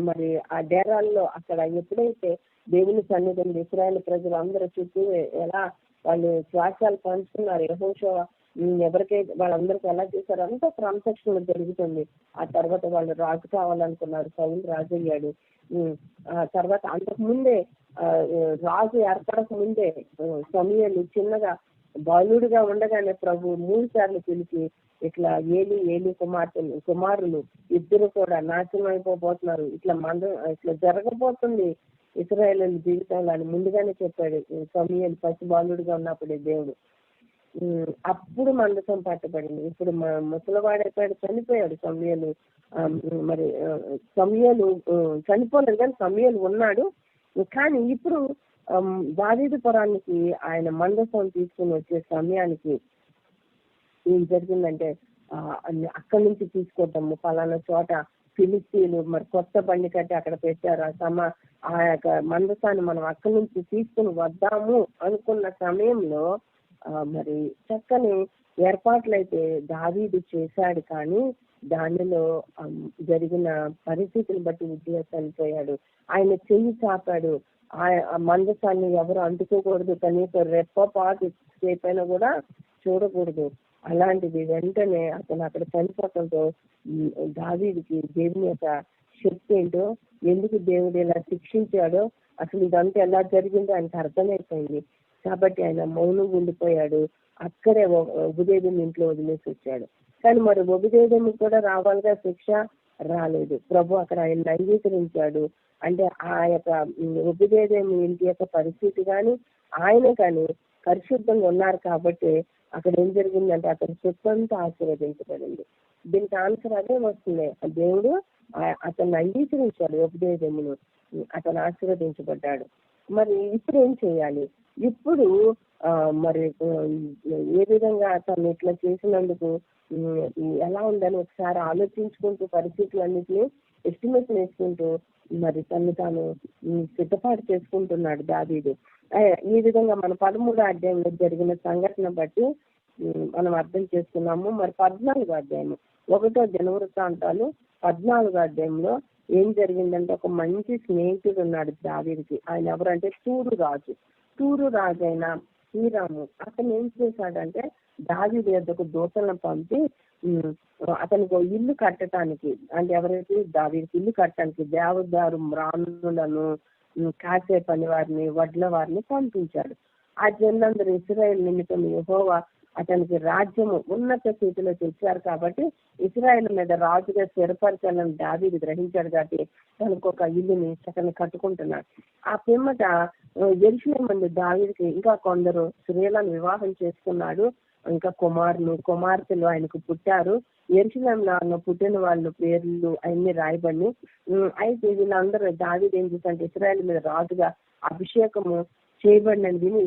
మరి ఆ డేరాల్లో అక్కడ ఎప్పుడైతే దేవుని సన్నిధిని ఇశ్రాయేలు ప్రజలు అందరూ చుట్టూ ఎలా వాళ్ళు శ్వాసాలు పంచుకున్నారు, యెహోషువ ఎవరికైతే వాళ్ళందరికీ ఎలా చేశారు అంతా క్రమశిక్షణ జరుగుతుంది. ఆ తర్వాత వాళ్ళు రాజు కావాలనుకున్నారు, సౌలు రాజు అయ్యాడు. ఆ తర్వాత అంతకు ముందే రాజు ఏర్పడక ముందే సమూయేలు చిన్నగా బాలుడిగా ఉండగానే ప్రభు 3 సార్లు పిలిచి ఇట్లా ఏలి కుమారులు ఇద్దరు కూడా నాశనం అయిపోతున్నారు, ఇట్లా జరగబోతుంది ఇశ్రాయేలు జీవితంలో అని ముందుగానే చెప్పాడు సమూయేలు పసి బాలుడిగా ఉన్నప్పుడే దేవుడు. అప్పుడు మందసం పట్టబడింది. ఇప్పుడు ముసలివాడైపోయాడు, చనిపోయాడు సమూయేలు. మరి సమూయేలు చనిపోలేదు కానీ సమూయేలు ఉన్నాడు. కానీ ఇప్పుడు దావీదు పురానికి ఆయన మందసం తీసుకుని వచ్చే సమయానికి ఏం జరిగిందంటే అక్కడి నుంచి తీసుకోవటము పలానా చోట ఫిలిస్తీన్లు మరి కొత్త బండి కట్టి అక్కడ పెట్టారు. ఆ యొక్క మందసాన్ని మనం అక్కడి నుంచి తీసుకుని వద్దాము అనుకున్న సమయంలో మరి చక్కని ఏర్పాట్లయితే దావీదు చేశాడు. కానీ దానిలో జరిగిన పరిస్థితిని బట్టి ఉద్యోగ చనిపోయాడు. ఆయన చెయ్యి చాపాడు. ఆ మందసాన్ని ఎవరు అంటుకోకూడదు, కనీసం రెప్పపాటు సేపైనా కూడా చూడకూడదు. అలాంటిది వెంటనే అతను అక్కడ చనిపోవడంతో దావీదుకి దేవుని యొక్క శక్తి ఏంటో, ఎందుకు దేవుడు ఇలా శిక్షించాడో, అసలు ఇదంతా ఎలా జరిగిందో ఆయనకు అర్థమైపోయింది. కాబట్టి ఆయన మౌనం ఉండిపోయాడు. అక్కడే ఉపదేశం ఇంట్లో వదిలేసి వచ్చాడు. కానీ మరి ఉపదేశం కూడా రావాలిగా, శిక్ష రాలేదు. ప్రభు అక్కడ ఆయన అంగీకరించాడు. అంటే ఆ యొక్క ఉపదేశం ఇంటి యొక్క పరిస్థితి కానీ ఆయన కానీ పరిశుద్ధంగా ఉన్నారు కాబట్టి అక్కడ ఏం జరిగిందంటే అతని సొత్తంతా ఆశీర్వదించబడింది. దీనికి ఆన్సర్ అదే వస్తుంది. దేవుడు అతన్ని అంగీకరించాడు, ఉపదేశమును, అతను ఆశీర్వదించబడ్డాడు. మరి ఇప్పుడు ఏం చేయాలి? ఇప్పుడు మరి ఏ విధంగా అతను ఇట్లా చేసినందుకు ఎలా ఉందని ఒకసారి ఆలోచించుకుంటూ పరిస్థితులన్నింటినీ ఎస్టిమేషన్ వేసుకుంటూ మరి తను తాను సిద్ధపాటు చేసుకుంటున్నాడు దావీదు. ఈ విధంగా మన 13వ అధ్యాయంలో జరిగిన సంఘటన బట్టి మనం అర్థం చేసుకున్నాము. మరి 14వ అధ్యాయం 1వ దినవృత్తాంతాలు 14వ అధ్యాయంలో ఏం జరిగిందంటే ఒక మంచి స్నేహితుడు ఉన్నాడు దావీదుకి. ఆయన ఎవరంటే తూరు రాజు అయిన హీరాము. అతను ఏం చేశాడంటే దావీదు యొద్దకు దూతలను పంపి అతనికి ఇల్లు కట్టడానికి, అంటే ఎవరైతే దావీదుకి ఇల్లు కట్టడానికి దేవదారు మ్రాణులను కాసే పని వారిని వడ్ల వారిని పంపించాడు. ఆ జనులందరూ ఇశ్రాయేలు నిమిత్తం యెహోవా అతనికి రాజ్యము ఉన్నత స్థితిలో తెచ్చారు కాబట్టి ఇశ్రాయేలు మీద రాజుగా స్థిరపరచాలని దావీదు గ్రహించాడు. కాబట్టి తనకు ఒక ఇల్లుని చక్కని కట్టుకుంటున్నాడు. ఆ పిమ్మట యెరూషలేము మంది దావీదుకి ఇంకా కొందరు స్త్రీలను వివాహం చేసుకున్నాడు. ఇంకా కుమార్తెలు ఆయనకు పుట్టారు. యెరూషలేములో పుట్టిన వాళ్ళ పేర్లు అన్ని రాయబడి. అయితే వీళ్ళందరూ దావీదు ఏం చేశారంటే ఇశ్రాయేలు మీద రాజుగా అభిషేకము చేయబడినది విని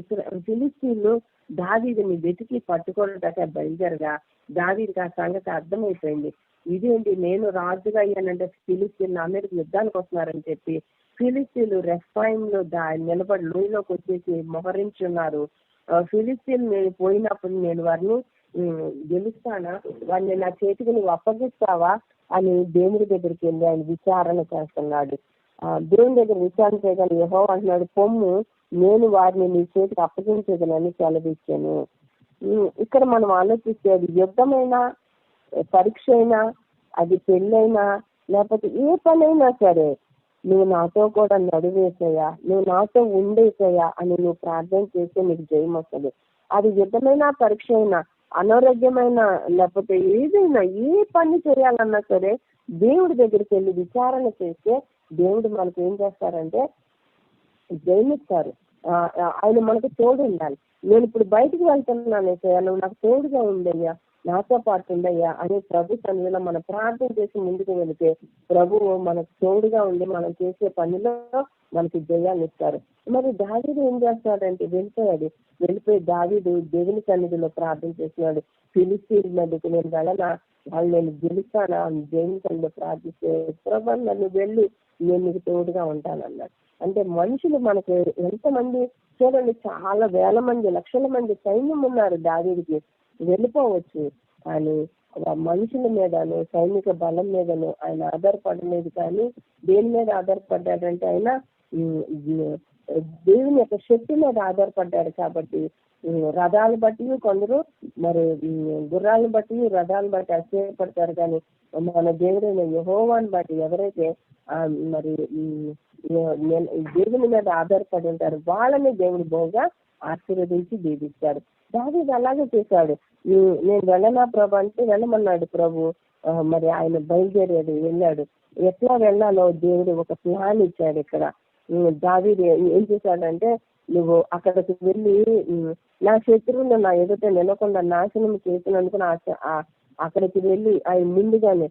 ఫిలిస్తీన్లు దావీదుని వెతికి పట్టుకోవడానికి బయలుదేరగా దావీదుకి ఆ సంగతి అర్థమైపోయింది. ఇదేంటి, నేను రాజుగా అయ్యానంటే ఫిలిస్తీన్లు నా మీదకి యుద్ధానికి వస్తున్నారని చెప్పి ఫిలిస్తీన్లు రెఫ్రాయిములో నిలబడి లోయలోకి వచ్చేసి మోహరించున్నారు. ఫిలిస్తీన్ నేను పోయినప్పుడు నేను వారిని గెలుస్తానా, వారిని నా చేతికి నువ్వు అప్పగిస్తావా అని దేవుడి దగ్గరికి వెళ్ళి ఆయన విచారణ చేస్తున్నాడు. దేవుని దగ్గర విచారణ చేయగానే యెహోవా అంటున్నాడు, పొమ్ము, నేను వారిని నీ చేతికి అప్పగించదనని సెలవిచ్చాను. ఇక్కడ మనం ఆలోచిస్తే అది యుద్ధమైనా, పరీక్ష అయినా, అది పెళ్ళైనా, లేకపోతే ఏ పనైనా సరే నువ్వు నాతో కూడా నడివేసాయా, నువ్వు నాతో ఉండేసాయా అని నువ్వు ప్రార్థన చేస్తే నీకు జయం వస్తుంది. అది యుద్ధమైనా, పరీక్ష అయినా, అనారోగ్యమైన, లేకపోతే ఏదైనా ఏ పని చేయాలన్నా సరే దేవుడి దగ్గరికి వెళ్ళి విచారణ చేస్తే దేవుడు మనకు ఏం చేస్తారంటే జయమిస్తారు. ఆయన మనకు తోడు ఉండాలి. నేను ఇప్పుడు బయటికి వెళ్తున్నాను ఏసయ్యా, నువ్వు నాకు తోడుగా ఉండయ్యా, నాతో పాటు ఉండయ్యా అని ప్రభు సన్నిధిలో మనం ప్రార్థన చేసి ముందుకు వెళితే ప్రభువు మనకు తోడుగా ఉండి మనం చేసే పనిలో మనకి జయాన్ని ఇస్తారు. మరి దావీదు ఏం చేస్తాడంటే వెళ్ళిపోయి దావీదు దేవుని సన్నిధిలో ప్రార్థన చేస్తున్నాడు. ఫిలిష్తీయుల మీదకి నేను వెళ్ళనా, వాళ్ళు నేను గెలుస్తానా, దేవుని సన్నిధిలో ప్రార్థిస్తే ప్రభు నన్ను వెళ్ళి నేను నీకు తోడుగా ఉంటానన్నాడు. అంటే మనుషులు మనకు ఎంతమంది చూడండి, చాలా వేల మంది లక్షల మంది సైన్యం ఉన్నారు. దావీదుకి వెళ్ళిపోవచ్చు, కానీ మనుషుల మీదను సైనిక బలం మీదను ఆయన ఆధారపడలేదు. కానీ దేని మీద ఆధారపడ్డాడంటే ఆయన దేవుని యొక్క శక్తి మీద ఆధారపడ్డాడు. కాబట్టి రథాలు బట్టి కొందరు, మరి గుర్రాలను బట్టి రథాలను బట్టి ఆశ్చర్యపడతారు. కానీ మన దేవుడైన యెహోవాను బట్టి ఎవరైతే మరి దేవుని మీద ఆధారపడి ఉంటారు వాళ్ళని దేవుని బహుగా ఆశీర్వదించి దీవిస్తాడు. దావీదు అలాగే చేశాడు. నేను వెళ్ళనా ప్రభు అంటే వెళ్ళమన్నాడు ప్రభు. మరి ఆయన బయలుదేరాడు, వెళ్ళాడు. ఎట్లా వెళ్ళాలో దేవుడు ఒక ప్లాన్ ఇచ్చాడు. ఇక్కడ దావీదు ఏం చేశాడంటే, నువ్వు అక్కడికి వెళ్ళి నా శత్రువులు నా ఎదుట నిలకుండా నాశనం చేసినందుకు అక్కడికి వెళ్ళి ఆయన ముందుగానే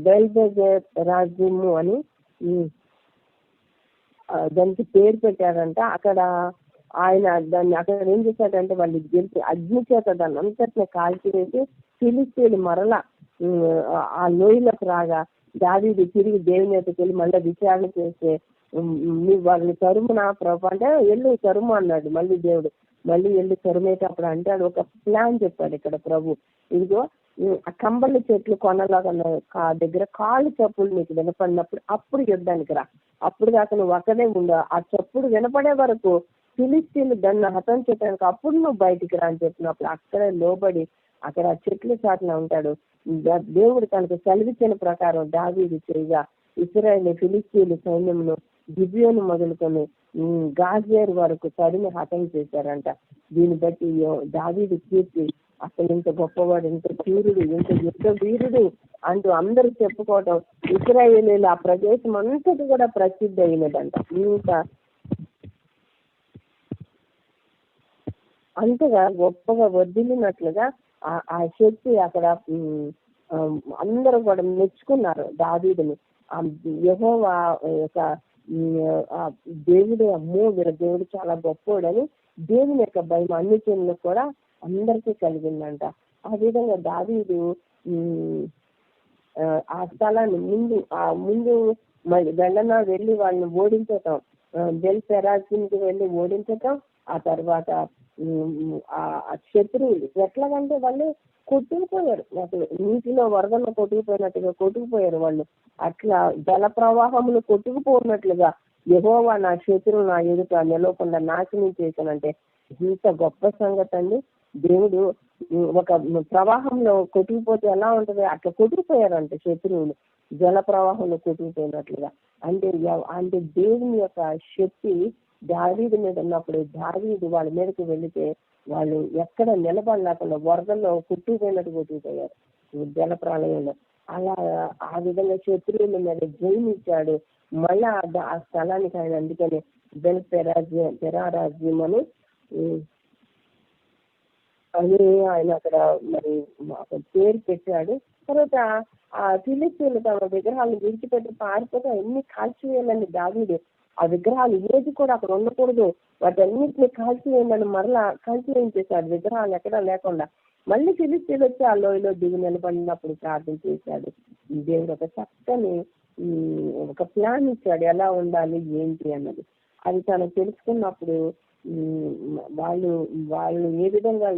బెల్బెజర్ రాజ్యము అని దానికి పేరు పెట్టాడంట. అక్కడ ఆయన దాన్ని అక్కడ ఏం చేశాడంటే వాళ్ళు గెలిచి అగ్ని చేత దాన్ని అంతటిని కాల్చివేసి ఫిలిష్తీయులు మరలా ఆ లోయలకు రాగా దావీదు తిరిగి దేవుని ఎదుటికి వెళ్ళి మళ్ళీ విచారణ చేస్తే వాళ్ళని తరుము నా ప్రభు అంటే వెళ్ళి తరుము అన్నాడు. మళ్ళీ దేవుడు మళ్ళీ వెళ్ళి తరుమేటప్పుడు అంటాడు, ఒక ప్లాన్ చెప్పాడు ఇక్కడ ప్రభు. ఇదిగో ఆ కంబళ్ళ చెట్లు కొనలాగా దగ్గర కాళ్ళు చప్పులు నీకు వినపడినప్పుడు అప్పుడు యుద్ధానికి రా, అప్పుడు దాకా నువ్వు అక్కడే ఉండు, ఆ చప్పుడు వినపడే వరకు ఫిలిష్తీయులు దాన్ని హతం చేయడానికి అప్పుడు నువ్వు బయటికి రా అని చెప్పినప్పుడు అక్కడే లోబడి అక్కడ చెట్లు చాటున ఉంటాడు. దేవుడు తనకు సెలవిచ్చిన ప్రకారం దావీదు చేయగా ఇశ్రాయేలు ఫిలిష్తీయులు సైన్యంలో గిబియోను మొదలుకొని గాజేరు వరకు తరిమి హతం చేశారంట. దీన్ని బట్టి దావీదు కీర్తి అసలు ఇంత గొప్పవాడు, ఇంత శూరుడు, ఇంత యుద్ధ వీరుడు అంటూ అందరూ చెప్పుకోవటం, ఇశ్రాయేలీలు ఆ ప్రదేశం అంతటి కూడా ప్రసిద్ధి అయినదంట. ఇంకా అంతగా గొప్పగా వర్ధిల్లినట్లుగా ఆ శక్తి అక్కడ అందరూ కూడా మెచ్చుకున్నారు దావీదుని. యెహోవా యొక్క దేవుడు, అమ్మో వీర దేవుడు చాలా గొప్పోడని దేవుని యొక్క భయం అన్ని జనులకు కూడా అందరికీ కలిగిందంట. ఆ విధంగా దావీదు ఆ స్థలాన్ని ముందు వెళ్ళనా వెళ్ళి వాళ్ళని ఓడించటం, బెల్ పెరాజీకి వెళ్ళి ఓడించటం, ఆ తర్వాత ఆ శత్రువులు ఎట్లాగంటే వాళ్ళు కొట్టుకుపోయారు, అసలు నీటిలో వరదల్లో కొట్టుకుపోయినట్టుగా కొట్టుకుపోయారు వాళ్ళు. అట్లా జల ప్రవాహములు కొట్టుకుపోయినట్లుగా యెహోవా నా శత్రువు నా ఎదుట నిలవకుండా నాశనం చేశానంటే ఇంత గొప్ప సంగతి అండి. దేవుడు ఒక ప్రవాహంలో కొట్టుకుపోతే ఎలా ఉంటది, అట్లా కొట్టుకుపోయారంటే శత్రువులు జల ప్రవాహంలో కొట్టుకుపోయినట్లుగా. అంటే దేవుని యొక్క శక్తి దావీదు మీద ఉన్నప్పుడు దావీదు వాళ్ళ మీదకి వెళితే వాళ్ళు ఎక్కడ నిలబడలేకుండా వరదల్లో కొట్టుకుపోయినట్టు కొట్టుకుపోయారు జల ప్రళయంలో. అలా ఆ విధంగా శత్రువుల మీద జయమిచ్చాడు. మళ్ళా ఆ స్థలానికి ఆయన అందుకని బెల్ పెరారాజ్యం అని ఆయన అక్కడ మరి పేరు పెట్టాడు. తర్వాత ఆ ఫిలిష్తీయులు తమ విగ్రహాలను విడిచిపెట్టి పారిపోతే అన్ని కాల్చివేయాలని దావీదు ఆ విగ్రహాలు ఏది కూడా అక్కడ ఉండకూడదు, వాటన్నిటిని కాల్చివేయాలని మరలా కాల్చివేయించేశాడు, విగ్రహాలు ఎక్కడా లేకుండా. మళ్ళీ ఫిలిష్తీయులు వచ్చి ఆ లోయలో దిగి నిలబడినప్పుడు ప్రార్థన చేశాడు. దేవుడు ఒక చక్కని ఒక ప్లాన్ ఇచ్చాడు ఎలా ఉండాలి ఏంటి అన్నది. అది తను తెలుసుకున్నప్పుడు వాళ్ళు ఏ విధంగా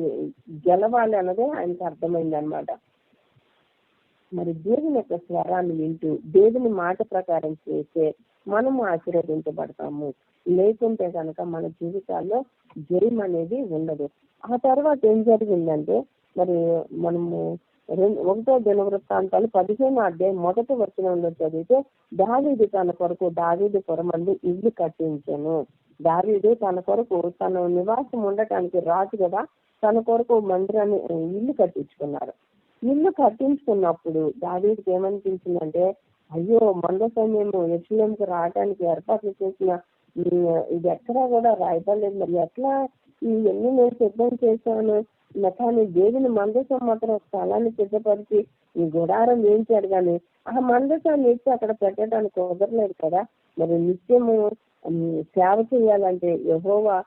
గెలవాలి అన్నదే ఆయనకు అర్థమైంది అనమాట. మరి దేవుని యొక్క స్వరాన్ని వింటూ దేవుని మాట ప్రకారం చేస్తే మనము ఆశీర్వదించబడతాము. లేకుంటే కనుక మన జీవితాల్లో జయం అనేది ఉండదు. ఆ తర్వాత ఏం జరిగిందంటే మరి మనము 1వ దినవృత్తాంతాలు 15వ అధ్యాయం 1వ వచనంలో చదివితే దావీదు తన కొరకు దావీదు పురమందు ఇల్లు కట్టించాను. దావీదు తన కొరకు తన నివాసం ఉండటానికి రాజు కదా, తన కొరకు మందిరాన్ని ఇల్లు కట్టించుకున్నారు. ఇల్లు కట్టించుకున్నప్పుడు దావీదుకి ఏమనిపించిందంటే అయ్యో మందసం మేము యెరూషలేముకు రావడానికి ఏర్పాట్లు చేసిన ఇది ఎక్కడా కూడా రాయబడలేదు, మరి ఎట్లా ఇవన్నీ నేను సిద్ధం చేశాను, కానీ దేవుని మందసం మాత్రం ఒక స్థలాన్ని సిద్ధపరిచి ఈ గుడారం వేయించాడు, కానీ ఆ మందసాన్ని ఎత్తి అక్కడ పెట్టడానికి కుదరలేదు కదా. మరి నిత్యము సేవ చేయాలంటే యెహోవా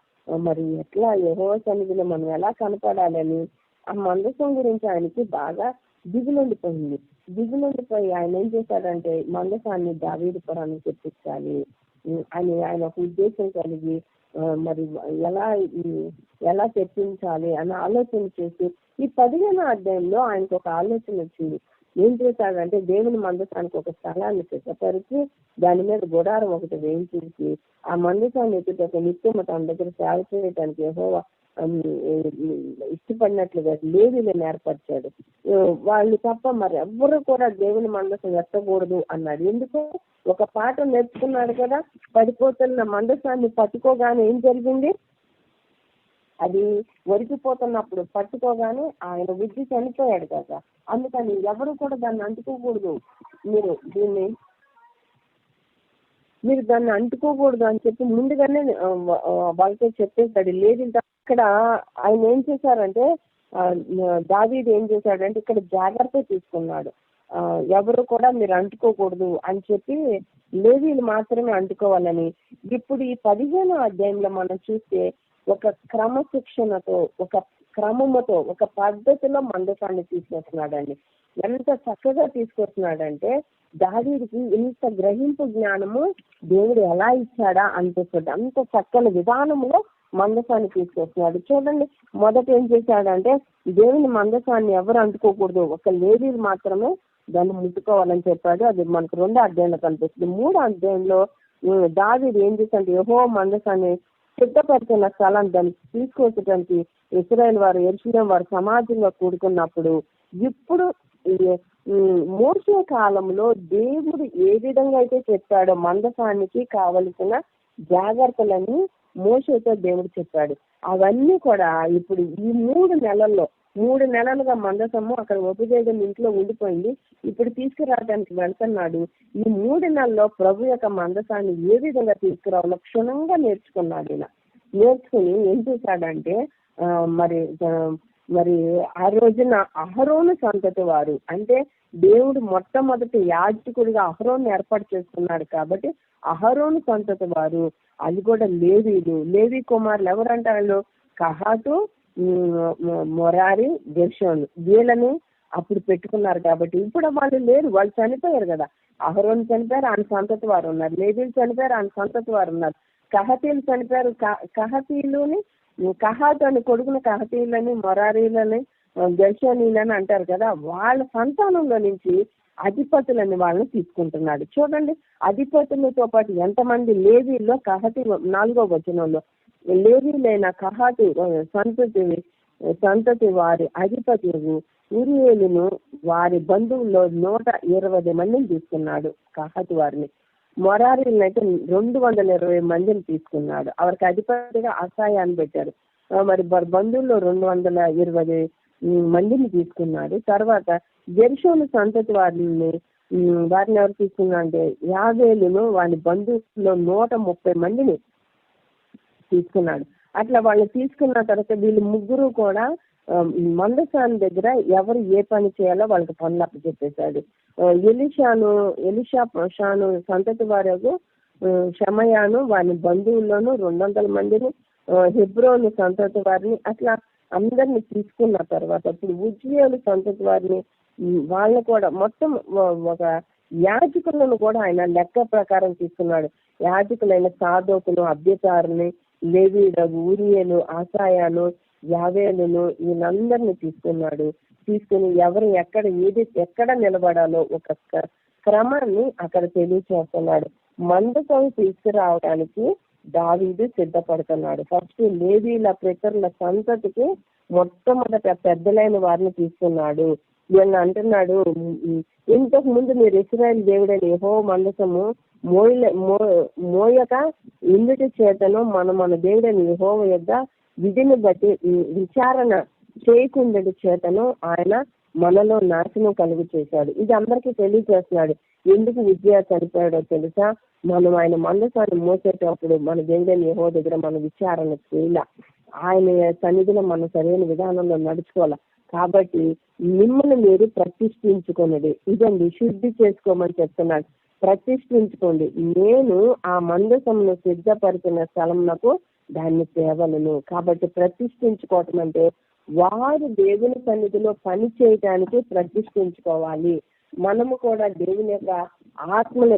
మరి ఎట్లా యెహోవా సన్నిధిలో మనం ఎలా కనపడాలని ఆ మందసం గురించి ఆయనకి బాగా దిగులుండిపోయి ఆయన ఏం చేశాడంటే మందసాన్ని దావీదు పురానికి తెప్పించాలి అని ఆయన ఒక ఉద్దేశం కలిగి మరి ఎలా తెప్పించాలి అని ఆలోచన చేసి ఈ 15వ అధ్యాయంలో ఆయనకు ఒక ఆలోచన వచ్చింది. ఏం చేశాడంటే దేవుని మందసానికి ఒక స్థలాన్ని సిద్ధపరిచి దాని మీద గుడారం ఒకటి వేయించేసి ఆ మందసాన్ని ఎత్తుటకు నిత్యము తన దగ్గర సేవ చేయడానికి యెహోవా ఇష్టపడినట్లుగా లేవీలను ఏర్పరిచాడు. వాళ్ళు తప్ప మరి ఎవ్వరు కూడా దేవుని మందసం ఎత్తకూడదు అన్నాడు. ఎందుకు? ఒక పాట నేర్చుకున్నాడు కదా, పడిపోతున్న మందసాన్ని పట్టుకోగానే ఏం జరిగింది, అది ఒరిగిపోతున్నప్పుడు పట్టుకోగానే ఆయన విద్య చనిపోయాడు కదా. అందుకని ఎవరు కూడా దాన్ని అంటుకోకూడదు, మీరు దాన్ని అంటుకోకూడదు అని చెప్పి ముందుగానే వాళ్ళతో చెప్పేశాడు. లేదు ఇక్కడ ఆయన ఏం చేశారంటే దావీదు ఏం చేశాడంటే ఇక్కడ జాగ్రత్త తీసుకున్నాడు, ఎవరు కూడా మీరు అంటుకోకూడదు అని చెప్పి లేవీలు మాత్రమే అంటుకోవాలని. ఇప్పుడు ఈ 15వ అధ్యాయంలో మనం చూస్తే ఒక క్రమశిక్షణతో, ఒక క్రమముతో, ఒక పద్ధతిలో మందసాన్ని తీసుకొస్తున్నాడండి. ఎంత చక్కగా తీసుకొస్తున్నాడంటే దావీదుకి ఇంత గ్రహింపు జ్ఞానము దేవుడు ఎలా ఇచ్చాడా అనిపిస్తుంది. అంత చక్కని విధానంలో మందసాన్ని తీసుకొస్తున్నాడు. చూడండి, మొదట ఏం చేశాడంటే దేవుని మందసాన్ని ఎవరు అంటుకోకూడదు, ఒక లేవీలు మాత్రమే దాన్ని ముట్టుకోవాలని చెప్పాడు. అది మనకు 2వ అధ్యాయంలో కనిపిస్తుంది. 3వ అధ్యాయంలో దావీదు ఏం చేశాడంటే యెహోవా మందసాన్ని సిద్ధపరిచిన స్థలాన్ని దాన్ని తీసుకొచ్చడానికి ఇశ్రాయేలు వారు యెరూషలేము వారు సమాజంగా కూడుకున్నప్పుడు ఇప్పుడు మోషే కాలంలో దేవుడు ఏ విధంగా అయితే చెప్పాడో మందసానికి కావలసిన జాగ్రత్తలన్నీ మోషేతో దేవుడు చెప్పాడు. అవన్నీ కూడా ఇప్పుడు ఈ 3 నెలలుగా మందసము అక్కడ ఉపదేశం ఇంట్లో ఉండిపోయింది. ఇప్పుడు తీసుకురావడానికి వెళ్తున్నాడు. ఈ 3 నెలల్లో ప్రభు యొక్క మందసాన్ని ఏ విధంగా తీసుకురావాలో క్షుణ్ణంగా నేర్చుకున్నాడు. నేర్చుకుని ఏం చేశాడంటే మరి ఆ రోజున అహరోను సంతతి వారు, అంటే దేవుడు మొట్టమొదటి యాజకుడిగా అహరోను ఏర్పాటు చేసుకున్నాడు కాబట్టి అహరోను సంతతి వారు, అది కూడా లేవీ కుమారులు ఎవరంటారు, కహాతు, మొరారి, గెర్షోను, వీళ్ళని అప్పుడు పెట్టుకున్నారు. కాబట్టి ఇప్పుడు వాళ్ళు లేరు, వాళ్ళు చనిపోయారు కదా. అహరోను చనిపోయారు, ఆయన సంతతి వారు ఉన్నారు. లేవీలు చనిపోయారు, ఆయన సంతతి వారు ఉన్నారు. కహతీలు చనిపోయారు, కహతీలుని కహాతు అని కొడుకుని కహతీలని, మొరారీలని, గెర్షోనీలని అంటారు కదా. వాళ్ళ సంతానంలో నుంచి అధిపతులని వాళ్ళని తీసుకుంటున్నాడు. చూడండి, అధిపతులతో పాటు ఎంతమంది లేవీల్లో కహతి 4వ వచనంలో లేవీలైన కహాతు సంతతి వారి అధిపతి ఊరియేలును వారి బంధువుల్లో 120 మందిని తీసుకున్నాడు. కహాతు వారిని మొరారీలను అయితే 220 మందిని తీసుకున్నాడు. వారికి అధిపతిగా అసాయాన్ని పెట్టారు. మరి బంధువుల్లో 220 మందిని తీసుకున్నాడు. తర్వాత గెర్షోను సంతతి వారిని ఎవరు తీసుకున్నా అంటే యావేలును వారి బంధువుల్లో 130 మందిని తీసుకున్నాడు. అట్లా వాళ్ళు తీసుకున్న తర్వాత వీళ్ళు ముగ్గురు కూడా మందసాని దగ్గర ఎవరు ఏ పని చేయాలో వాళ్ళకి పనులు అప్పచెప్పేశాడు. ఎలీషాను సంతతి వారు షమయాను వారి బంధువుల్లోనూ 200 మందిని, హెబ్రోను సంతతి వారిని, అట్లా అందరిని తీసుకున్న తర్వాత ఇప్పుడు ఉజ్జియేలు సంతతి వారిని వాళ్ళని కూడా మొత్తం ఒక యాజకులను కూడా ఆయన లెక్క ప్రకారం తీసుకున్నాడు. యాజకులైన సాదోకును, అబ్యతారుని, లేవీయుడు ఊరియేలు, ఆసాయాను, యావేలును వీళ్ళందరినీ తీసుకున్నాడు. తీసుకుని ఎవరు ఎక్కడ నిలబడాలో ఒక క్రమాన్ని అక్కడ తెలియచేస్తున్నాడు. మందసం తీసుకురావడానికి దావీదు సిద్ధపడుతున్నాడు. ఫస్ట్ లేవీల పితరుల సంతతికి మొట్టమొదట పెద్దలైన వారిని తీసుకున్నాడు. వీళ్ళని అంటున్నాడు, ఇంతకు ముందు మీరు ఇశ్రాయేలు దేవుడైన యెహోవా మందసము మోయక ఇందుటి చేతను మన దేవుడైన యెహోవా యొద్ద విధిని బట్టి విచారణ చేయకుండటి చేతను ఆయన మనలో నాశనం కలుగు చేశాడు. ఇది అందరికీ తెలియజేస్తున్నాడు. ఎందుకు ఉజ్జియా చనిపోయాడో తెలుసా? మనం ఆయన మందసాన్ని మోసేటప్పుడు మన దేవుడైన యెహోవా దగ్గర మన విచారణ చేయాల, ఆయన సన్నిధిలో మనం సరైన విధానంలో నడుచుకోవాలి. కాబట్టి మిమ్మల్ని మీరు ప్రతిష్ఠించుకున్నది ఇదండి, శుద్ధి చేసుకోమని చెప్తున్నాడు. ప్రతిష్ఠించుకోండి, నేను ఆ మందసమును సిద్ధపరిచిన స్థలంలో దాన్ని తేవలను. కాబట్టి ప్రతిష్ఠించుకోవటం అంటే వారు దేవుని సన్నిధిలో పని చేయడానికి ప్రతిష్ఠించుకోవాలి. మనము కూడా దేవుని యొక్క ఆత్మని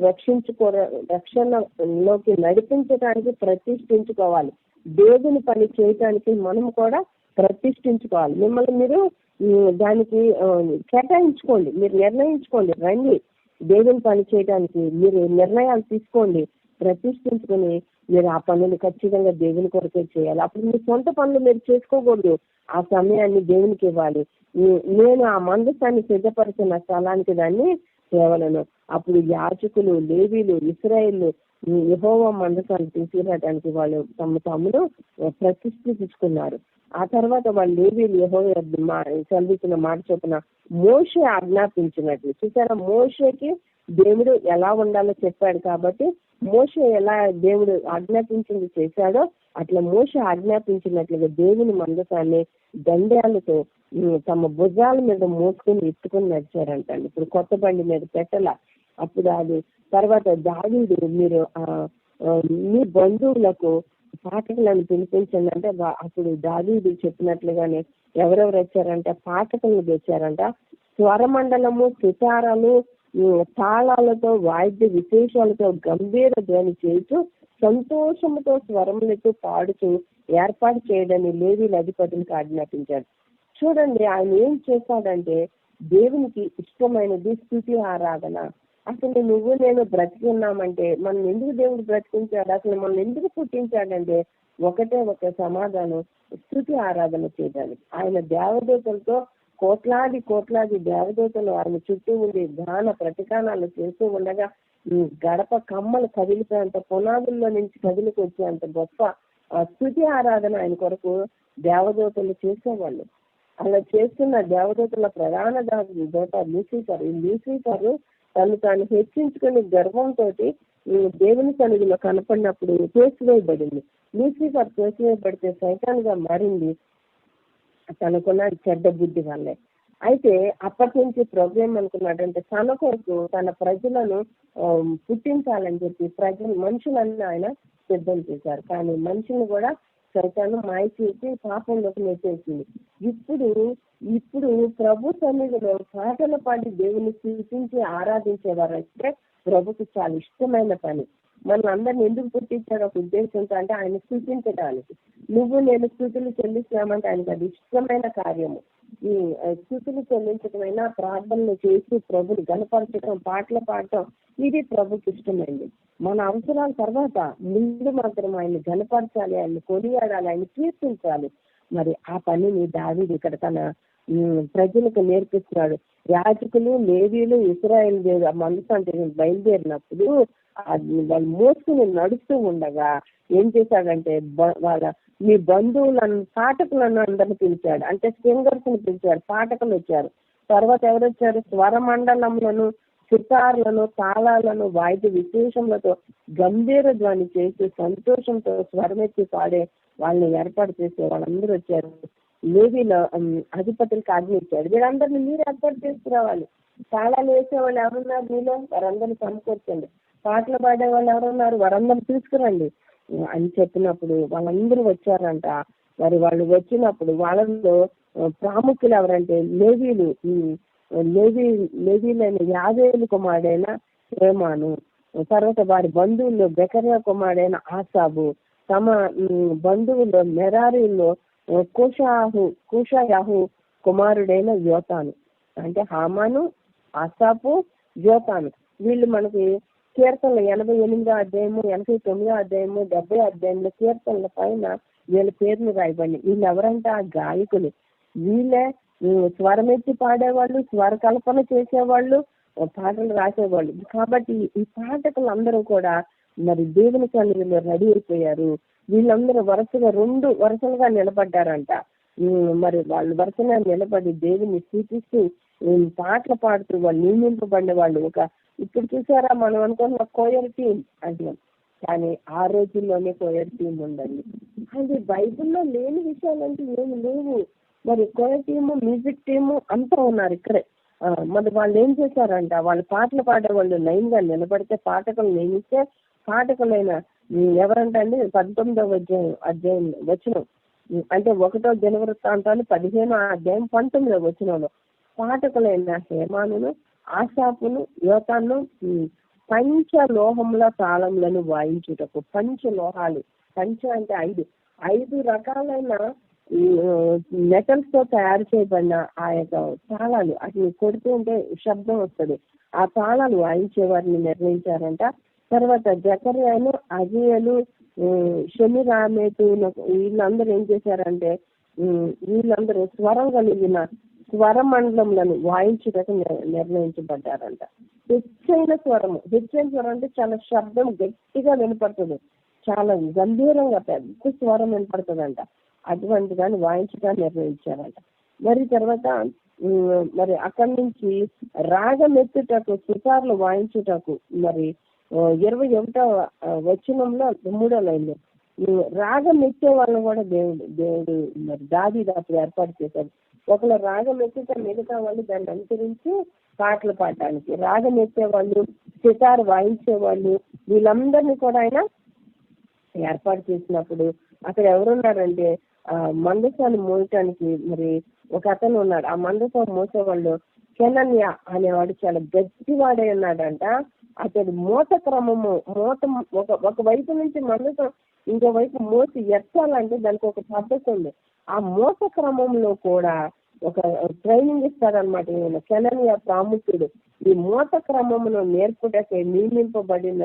రక్షణలోకి నడిపించడానికి ప్రతిష్ఠించుకోవాలి. దేవుని పని చేయటానికి మనము కూడా ప్రతిష్ఠించుకోవాలి. మిమ్మల్ని మీరు దానికి కేటాయించుకోండి, మీరు నిర్ణయించుకోండి. రండి దేవుని పని చేయడానికి మీరు నిర్ణయాలు తీసుకోండి, ప్రతిష్ఠించుకొని మీరు ఆ పనులు ఖచ్చితంగా దేవుని కొరకే చేయాలి. అప్పుడు మీ సొంత పనులు మీరు చేసుకోకూడదు, ఆ సమయాన్ని దేవునికి ఇవ్వాలి. నేను ఆ మందసాన్ని సిద్ధపరిచిన స్థలానికి దాన్ని తేవలను. అప్పుడు యాజకులు, లేవీలు, ఇశ్రాయేలు యెహోవా మందసాన్ని తీసుకురావడానికి వాళ్ళు తమ్ముడు ప్రతిష్ఠించుకున్నారు. ఆ తర్వాత వాళ్ళు లేవీలు యెహోవా చదివించిన మాట చొప్పున మోషే ఆజ్ఞాపించినట్లు. చూసారా, మోషేకి దేవుడు ఎలా ఉండాలో చెప్పాడు. కాబట్టి మోషే ఎలా దేవుడు ఆజ్ఞాపించింది చేశాడో అట్లా మోషే ఆజ్ఞాపించినట్లుగా దేవుని మందసాన్ని దండాలతో తమ భుజాల మీద మోసుకొని ఎత్తుకొని నడిచారంట. ఇప్పుడు కొత్త బండి మీద పెట్టాల. అప్పుడు అది తర్వాత దావీదు, మీరు మీ బంధువులకు పాఠకులను పిలిపించండి అంటే అప్పుడు దావీదు చెప్పినట్లుగానే ఎవరెవరు వచ్చారంటే పాఠకులను తెచ్చారంట. స్వరమండలము, సితారాలు, తాళాలతో, వాయిద్య విశేషాలతో గంభీర ధ్వని చేస్తూ సంతోషముతో స్వరములతో పాడుతూ ఏర్పాటు చేయడాన్ని లేవీల అధిపతులకు ఆజ్ఞాపించాడు. చూడండి, ఆయన ఏం చేశాడంటే దేవునికి ఇష్టమైనది స్తుతి ఆరాధన. అసలు నువ్వు నేను బ్రతికి ఉన్నామంటే మనం ఎందుకు దేవుడు బ్రతికించాడు, అసలు మనం ఎందుకు పుట్టించాడంటే ఒకటే ఒక సమాధానం, స్తుతి ఆరాధన చేయడానికి. ఆయన దేవదూతలతో కోట్లాది దేవదూతలు ఆయన చుట్టూ ఉండి గాన ప్రతికానాలు చేస్తూ ఉండగా గడప కమ్మలు కదిలిపోయేంత, పునాదుల్లో నుంచి కదిలికి వచ్చేంత గొప్ప స్తుతి ఆరాధన ఆయన కొరకు దేవదూతలు చేసేవాళ్ళు. అలా చేస్తున్న దేవదూతల ప్రధాన దూత లూసిఫర్. ఈ లూసిఫర్ తను తాను హెచ్చించుకుని గర్వంతో దేవుని సన్నిధిలో కనపడినప్పుడు తోసివేయబడింది. లూసిఫర్ తోసివేయబడితే సైతాన్గా మారింది తనకున్న చెడ్డ బుద్ధి వల్లే. అయితే అప్పటి నుంచి ప్రభు ఏమనుకున్నాడంటే తన కొరకు తన ప్రజలను పుట్టించాలని చెప్పి మనుషులన్నీ ఆయన సిద్ధం చేశారు. కానీ మనుషులు కూడా సైతాను మాయ చేసి పాపంలోకి నెట్టేసింది. ఇప్పుడు ప్రభు సన్నిధిలో పాటలు పాడి దేవుని స్తుతించి ఆరాధించేవారంటే ప్రభుకి చాలా ఇష్టమైన పని. మన అందరిని ఎందుకు పుట్టించాడు ఒక ఉద్దేశంతో అంటే ఆయన స్తుతించడానికి. నువ్వు నేను స్తుతులు చెల్లిస్తామంటే ఆయనకు అది ఇష్టమైన కార్యము. ఈ స్తుతులు చెల్లించడమైనా, ప్రార్థనలు చేసి ప్రభుని గణపరచడం, పాటలు పాడటం, ఇది ప్రభుకి ఇష్టమైంది. మన అవసరాల తర్వాత ముందు మాత్రం ఆయన్ని గణపరచాలి, ఆయన్ని కొనియాడాలి, ఆయన్ని కీర్తించాలి. మరి ఆ పనిని దావీదు ఇక్కడ తన ప్రజలకు నేర్పిస్తున్నాడు. యాజకులు, లేవీలు, ఇశ్రాయేలు మందసాన్ని బయలుదేరినప్పుడు వాళ్ళు మోసుకుని నడుస్తూ ఉండగా ఏం చేశాడంటే మీ బంధువులను, పాఠకులను అందరిని పిలిచాడు. అంటే సింగర్స్ ని పిలిచాడు, పాఠకులు వచ్చారు. తర్వాత ఎవరు వచ్చారు? స్వరమండలములను, సితార్లను, తాళాలను, వాయిద్య విశేషములతో గంభీర ధ్వని చేసి సంతోషంతో స్వరమెత్తి పాడే వాళ్ళని ఏర్పాటు చేసే వాళ్ళందరూ వచ్చారు. లేవీల అధిపతులకు ఆజ్ఞ ఇచ్చాడు, వీళ్ళందరినీ మీరు ఏర్పాటు చేసుకురావాలి. తాళాలు వేసేవాళ్ళు ఎవరున్నారు మీలో, వారందరినీ సమకూర్చండి. పాటలు పాడే వాళ్ళు ఎవరున్నారు, వారందరూ తీసుకురండి అని చెప్పినప్పుడు వాళ్ళందరూ వచ్చారంట. మరి వాళ్ళు వచ్చినప్పుడు వాళ్ళలో ప్రాముఖ్యులు ఎవరంటే లేవీలైన యాజేలు కుమారుడైన హేమాను, తర్వాత వారి బంధువుల్లో బెకర్యా కుమారుడైన ఆసాబు, తమ బంధువుల్లో మెరారీల్లో కూషాయాహు కుమారుడైన యోతాను. అంటే హామాను, ఆసాపు, యోతాను. వీళ్ళు మనకి కీర్తనలు 88వ అధ్యాయము, 89వ అధ్యాయము, 70వ అధ్యాయంలో కీర్తనల పైన వీళ్ళ పేర్లు రాయబడి. వీళ్ళు ఎవరంటే ఆ గాయకులు. వీళ్ళే స్వరమెత్తి పాడేవాళ్ళు, స్వర కల్పన చేసేవాళ్ళు, పాటలు రాసేవాళ్ళు. కాబట్టి ఈ పాఠకులు అందరూ కూడా మరి దేవుని సన్నిధిలో రెడీ అయిపోయారు. వీళ్ళందరూ వరుసగా 2 వరుసలుగా నిలబడ్డారంట. మరి వాళ్ళు వరుసగా నిలబడి దేవుని స్థుతిస్తూ పాటలు పాడుతూ వాళ్ళు నియమింపబడిన వాళ్ళు. ఇప్పుడు చూసారా, మనం అనుకున్న కోయర్ టీం అంటున్నాం, కానీ ఆ రోజుల్లోనే కోయర్ టీం ఉండండి. అది బైబిల్లో లేని విషయాలంటూ ఏమి లేవు. మరి కోయర్ టీము, మ్యూజిక్ టీము అంతా ఉన్నారు ఇక్కడే. మరి వాళ్ళు ఏం చేశారంట, వాళ్ళు పాటలు పాడేవాళ్ళు లైన్ గా నిలబడితే పాటకులు నియమిస్తే పాటకులైన ఎవరంటండి 19వ అధ్యాయం వచనం, అంటే 1వ దినవృత్తాంతాలు 15వ అధ్యాయం 19వ వచనంలో పాఠకులైన హేమానును, ఆసాపును, యోతాను పంచలోహముల తాళములను వాయించుటకు. పంచలోహాలు, పంచ అంటే 5 రకాలైన మెటల్స్ తో తయారు చేయబడిన ఆ యొక్క తాళాలు, అట్ని కొడుతూ ఉంటే శబ్దం వస్తుంది. ఆ తాళాలు వాయించే వారిని నిర్ణయించారంట. తర్వాత జకర్యాను, అజయలు, షమిరామేతు వీళ్ళందరూ ఏం చేశారంటే వీళ్ళందరూ స్వరం కలిగిన స్వరమండలములను వాయించుటకు నిర్ణయించబడ్డారంట. హెచ్చైన స్వరం అంటే చాలా శబ్దం గట్టిగా వినపడుతుంది, చాలా గంభీరంగా పెద్ద స్వరం వినపడుతుందంట. అటువంటి దాన్ని వాయించడానికి నిర్ణయించారంట. మరి తర్వాత మరి అక్కడి నుంచి రాగం ఎత్తుటకు, సితార్లు వాయించుటకు, మరి 21వ వచనంలో 3వ లైన్లో రాగం ఎత్తే వాళ్ళని కూడా దేవుడు మరి దావీదు అప్పుడు ఏర్పాటు చేశాడు. ఒకళ్ళు రాగం ఎత్తితే మిగతా వాళ్ళు దాన్ని అనుసరించి పాటలు పాడడానికి, రాగం ఎత్తేవాళ్ళు, సితార్ వాయించేవాళ్ళు, వీళ్ళందరినీ కూడా ఆయన ఏర్పాటు చేసినప్పుడు అక్కడ ఎవరున్నారంటే మందసాన్ని మోయటానికి మరి ఒక అతను ఉన్నాడు. ఆ మందసం మోసేవాళ్ళు కెనన్య అనేవాడు చాలా గట్టివాడే ఉన్నాడంట. అతడు మూత క్రమము, ఒక వైపు నుంచి మందసం ఇంకో వైపు మోసి ఎత్తాలంటే దానికి ఒక పద్ధతి ఉంది. ఆ మూత క్రమంలో కూడా ఒక ట్రైనింగ్ ఇస్తారనమాట. కెనన్య ప్రాముఖ్యుడు. ఈ మూత క్రమంలో నేర్పుటకే నియమింపబడిన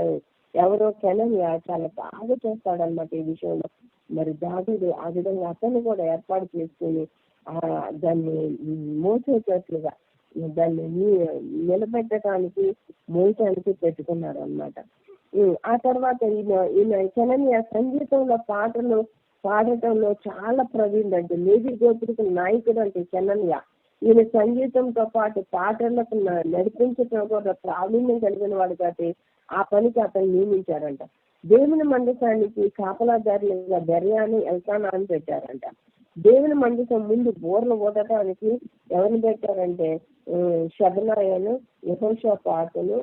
ఎవరో కెనన్య చాలా బాగా చేస్తాడనమాట ఈ విషయంలో. మరి దావీదు ఆ విధంగా అతను కూడా ఏర్పాటు చేసుకుని దాన్ని మోసేటట్లుగా, దాన్ని నిలబెట్టడానికి, మోయటానికి పెట్టుకున్నారు అనమాట. ఆ తర్వాత ఈయన కెనన్య సంగీతంలో పాటలు పాడటంలో చాలా ప్రవీణుడు. అంటే లేవి గోత్రిక నాయకుడు అంటే కెనన్య. ఈయన సంగీతంతో పాటు పాటలకు నడిపించడం కూడా ప్రావీణ్యం కలిగిన వాడు కాబట్టి ఆ పనికి అతను నియమించారంట. దేవుని మందసానికి కాపలాదారులుగా బెర్యాని, ఎల్కానా అని పెట్టారంట. దేవుని మందసం ముందు బోర్లు ఊదటానికి ఎవరిని పెట్టారంటే షబనాయను, యెహోషాపాతును,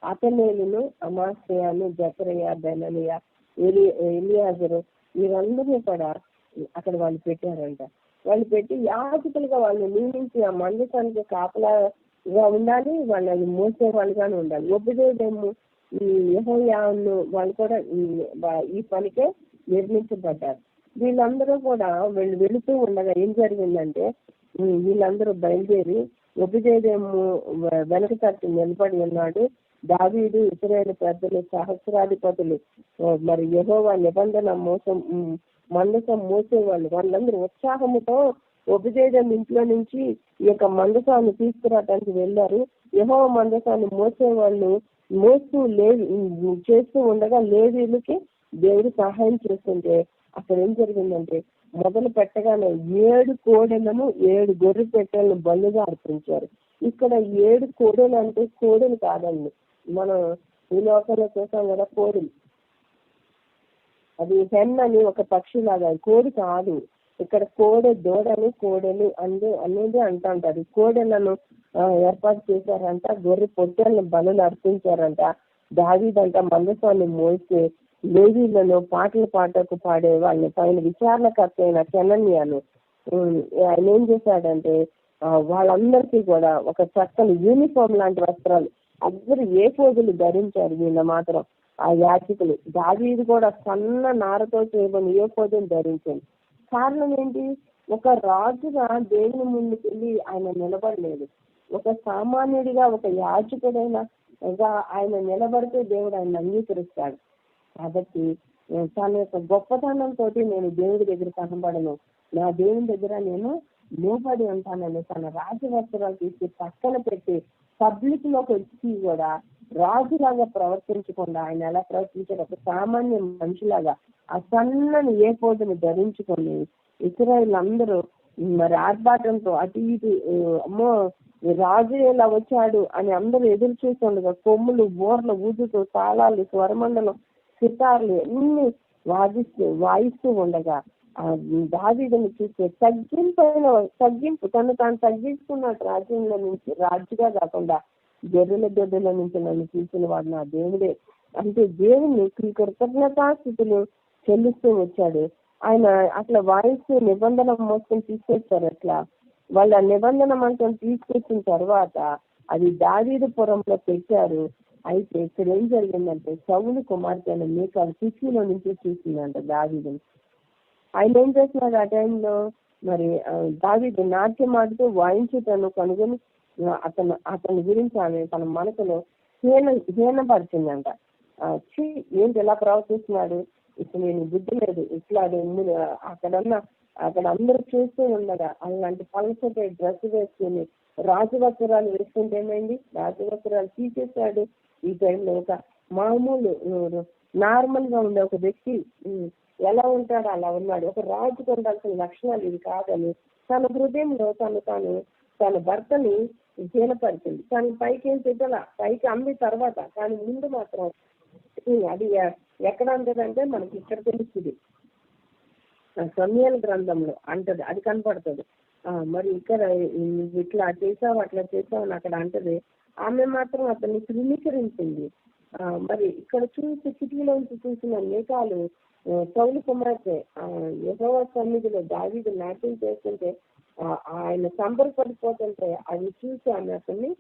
అతనేలును, అమాస్యాను, జకరియా, బెననియా, ఎలియాజరు, వీరందరినీ కూడా అక్కడ వాళ్ళు పెట్టారంట. వాళ్ళు పెట్టి యాజకులుగా వాళ్ళు నియమించి ఆ మందసానికి కాపలాగా ఉండాలి, వాళ్ళు అది మోసే వాళ్ళుగానే ఉండాలి. ఒబెదేదెము, యెహోయాను వాళ్ళు కూడా ఈ పనికే నిర్మించబడ్డారు. వీళ్ళందరూ కూడా వెళుతూ ఉండగా ఏం జరిగిందంటే వీళ్ళందరూ బయలుదేరి ఒబెదేదెము వెనక తట్టు నిలబడి ఉన్నాడు. దావీదు, ఇశ్రాయేలు పెద్దలు, సహస్రాధిపతులు, మరి యెహోవా నిబంధన మందసం మోసేవాళ్ళు వాళ్ళందరూ ఉత్సాహముతో ఒబెదేదెము ఇంట్లో నుంచి ఈ యొక్క మందసాన్ని తీసుకురావడానికి వెళ్ళారు. యెహోవా మందసాన్ని మోసేవాళ్ళు మోస్తూ చేస్తూ ఉండగా లేవీలకి దేవుడు సహాయం చేస్తుంటే అక్కడ ఏం జరిగిందంటే మొదలు పెట్టగానే 7 కోడెలను 7 గొర్రె పెట్టెలను బలుగా అర్పించారు. ఇక్కడ 7 కోడెలు అంటే కోడెలు కాదండి, మనం ఈ లోకంలో చూసాం కదా కోడెలు, అది హెన్ అని ఒక పక్షి లాగా, కోడి కాదు. ఇక్కడ దూడని కోడెలు అనేది అంటారు. కోడెలను ఏర్పాటు చేశారంట, గొర్రె పొట్టెలను బలులు అర్పించారంట. దావీదంట మందసాన్ని మోసే లేవీలను పాటలు పాటకు పాడే వాళ్ళని పైన విచారణకర్త అయిన కెనన్యాను ఆయన ఏం చేశాడంటే వాళ్ళందరికీ కూడా ఒక చక్కని యూనిఫామ్ లాంటి వస్త్రాలు, అందరూ ఏ పోజులు ధరించారు. వీళ్ళ మాత్రం ఆ యాజకులు, దావీదు కూడా సన్న నారతో చేయబడిన ఏ పోజులు ధరించాడు. కారణం ఏంటి? ఒక రాజుగా దేవుని ముందుకెళ్ళి ఆయన నిలబడలేదు. ఒక సామాన్యుడిగా, ఒక యాజకుడైన ఆయన నిలబడితే దేవుడు ఆయన అంగీకరిస్తాడు. కాబట్టి తన యొక్క గొప్పతనంతో నేను దేవుడి దగ్గర కనబడను, నా దేవుని దగ్గర నేను లోబడి ఉంటానని తన రాజవస్త్రాలు తీసి పక్కన పెట్టి పబ్లిక్ లోకి వచ్చి కూడా రాజులాగా ప్రవర్తించకుండా ఆయన ఎలా ప్రవర్తించారు, ఒక సామాన్య మనిషిలాగా ఆ సన్నని ఏఫోదును ధరించుకొని ఇశ్రాయేలు అందరూ మరి ఆర్భాటంతో అటు ఇటు అమ్మో ఈ రాజు ఎలా వచ్చాడు అని అందరూ ఎదురు చూస్తుండగా కొమ్ములు బోర్లు ఊదుతూ తాళాలు స్వరమండలం సితార్లు అన్ని వాయిస్తూ ఉండగా దావీదుని చూస్తే తగ్గింపు తను తాను తగ్గించుకున్నాడు. రాజ్యంలో నుంచి రాజుగా కాకుండా గొర్రెల గొడ్డల నుంచి నన్ను తీసిన వాడు నా దేవుడే అంటే దేవుని కృతజ్ఞతాస్థితులు చెల్లిస్తూ వచ్చాడు. ఆయన అట్లా వాయిస్తూ నిబంధన మోసుకొని తీసుకొచ్చారు. అట్లా వాళ్ళ నిబంధన మంత్రం తీసుకొచ్చిన తర్వాత అది దావీదు పురంలో పెట్టారు. అయితే ఇక్కడ ఏం జరిగిందంటే సౌలు కుమార్తె అయిన మీకాలు కిటికీలో నుంచి చూసిందంట దావీదుని. ఆయన ఏం చేస్తున్నాడు ఆ టైంలో, మరి దావీదు నాట్యం ఆడుతూ వాయించుటను కనుగొని అతని గురించి ఆమె తన మనసులో హీనపరిచిందంట. ఏంటి ఎలా ప్రవర్తిస్తున్నాడు, ఇప్పుడు నేను బుద్ధి లేదు ఇట్లా అక్కడ అందరూ చూస్తూ ఉండగా అలాంటి పలసటి డ్రెస్ వేసుకుని రాజవస్త్రాలు వేసుకుంటే ఏమైంది, రాజవస్త్రాలు తీసేశాడు. ఈ టైంలో ఒక మామూలు నార్మల్ గా ఉండే ఒక వ్యక్తి ఎలా ఉంటాడో అలా ఉన్నాడు. ఒక రాజుకు ఉండాల్సిన లక్షణాలు ఇవి కాదని తన హృదయంలో తన భర్తని హీనపరిచింది. తను పైకి ఏం తిట్టాల, పైకి అంది తర్వాత, కానీ ముందు మాత్రం అది ఎక్కడ అంటదంటే మనకి ఇక్కడ తెలుస్తుంది, సమయాల గ్రంథంలో అంటది, అది కనపడుతుంది. మరి ఇక్కడ ఇట్లా చేసావు అట్లా చేసావు అని అక్కడ అంటది. ఆమె మాత్రం అతన్ని తృణీకరించింది. మరి ఇక్కడ కిటికీలోంచి చూసిన మేఘాలు సౌలు కుమార్తె యెహోవా సన్నిధిలో దావీదు నాట్యం చేస్తుంటే ఆయన సంబరపడిపోతుంటే అది చూసి ఆమె అతన్ని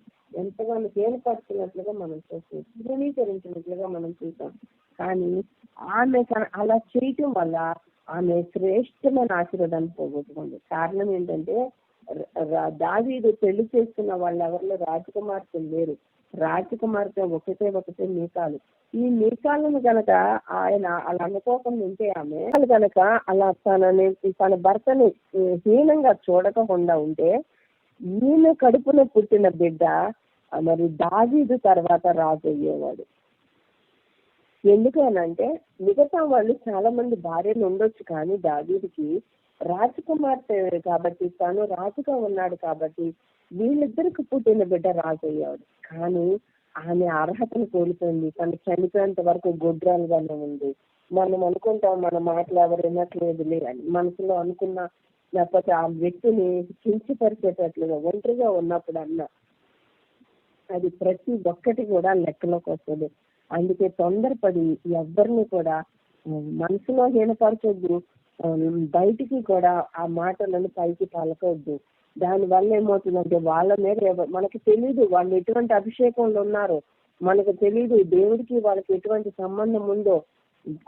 ఎంతగానో హీనపరిచినట్లుగా మనం చూస్తాం, తృణీకరించినట్లుగా మనం చూసాం. కానీ ఆమె అలా చేయటం వల్ల ఆమె శ్రేష్టమైన ఆశీర్వాదాన్ని పోగొట్టుకుంది. కారణం ఏంటంటే దావీదు పెళ్లి చేసుకున్న వాళ్ళు ఎవరిలో రాజకుమార్తెలు లేరు. రాజకుమార్తె ఒకటే మీకాలు. ఈ మీకాలను గనక ఆయన అలా అనుకోకుండా ఉంటే ఆమె గనక అలా తన భర్తని హీనంగా చూడకుండా ఉంటే ఈమె కడుపున పుట్టిన బిడ్డ మరి దావీదు తర్వాత రాజు అయ్యేవాడు. ఎందుకనంటే మిగతా వాళ్ళు చాలా మంది భార్యలు ఉండొచ్చు, కానీ దావీదుకి రాజకుమార్తె కాబట్టి తను రాజుగా ఉన్నాడు కాబట్టి వీళ్ళిద్దరికి పుట్టిన బిడ్డ రాజు అయ్యాడు. కానీ ఆమె అర్హతను కోల్పోయింది. తను చనిపోయేంత వరకు గొడ్రాలుగానే ఉంది. మనం అనుకుంటాం మన మాటలు ఎవరు వినట్లేదులే అని మనసులో అనుకున్నా, లేకపోతే ఆ వ్యక్తిని కించపరిచేటట్లుగా ఒంటరిగా ఉన్నప్పుడు అన్నా అది ప్రతి ఒక్కటి కూడా లెక్కలోకి వస్తుంది. అందుకే తొందరపడి ఎవరిని కూడా మనసులో హీనపరచొద్దు, బయటికి కూడా ఆ మాటలను పైకి పలకొద్దు. దానివల్ల ఏమవుతుందంటే వాళ్ళ మీద మనకి తెలియదు వాళ్ళు ఎటువంటి అభిషేకంలో ఉన్నారో, మనకు తెలియదు దేవుడికి వాళ్ళకి ఎటువంటి సంబంధం ఉందో.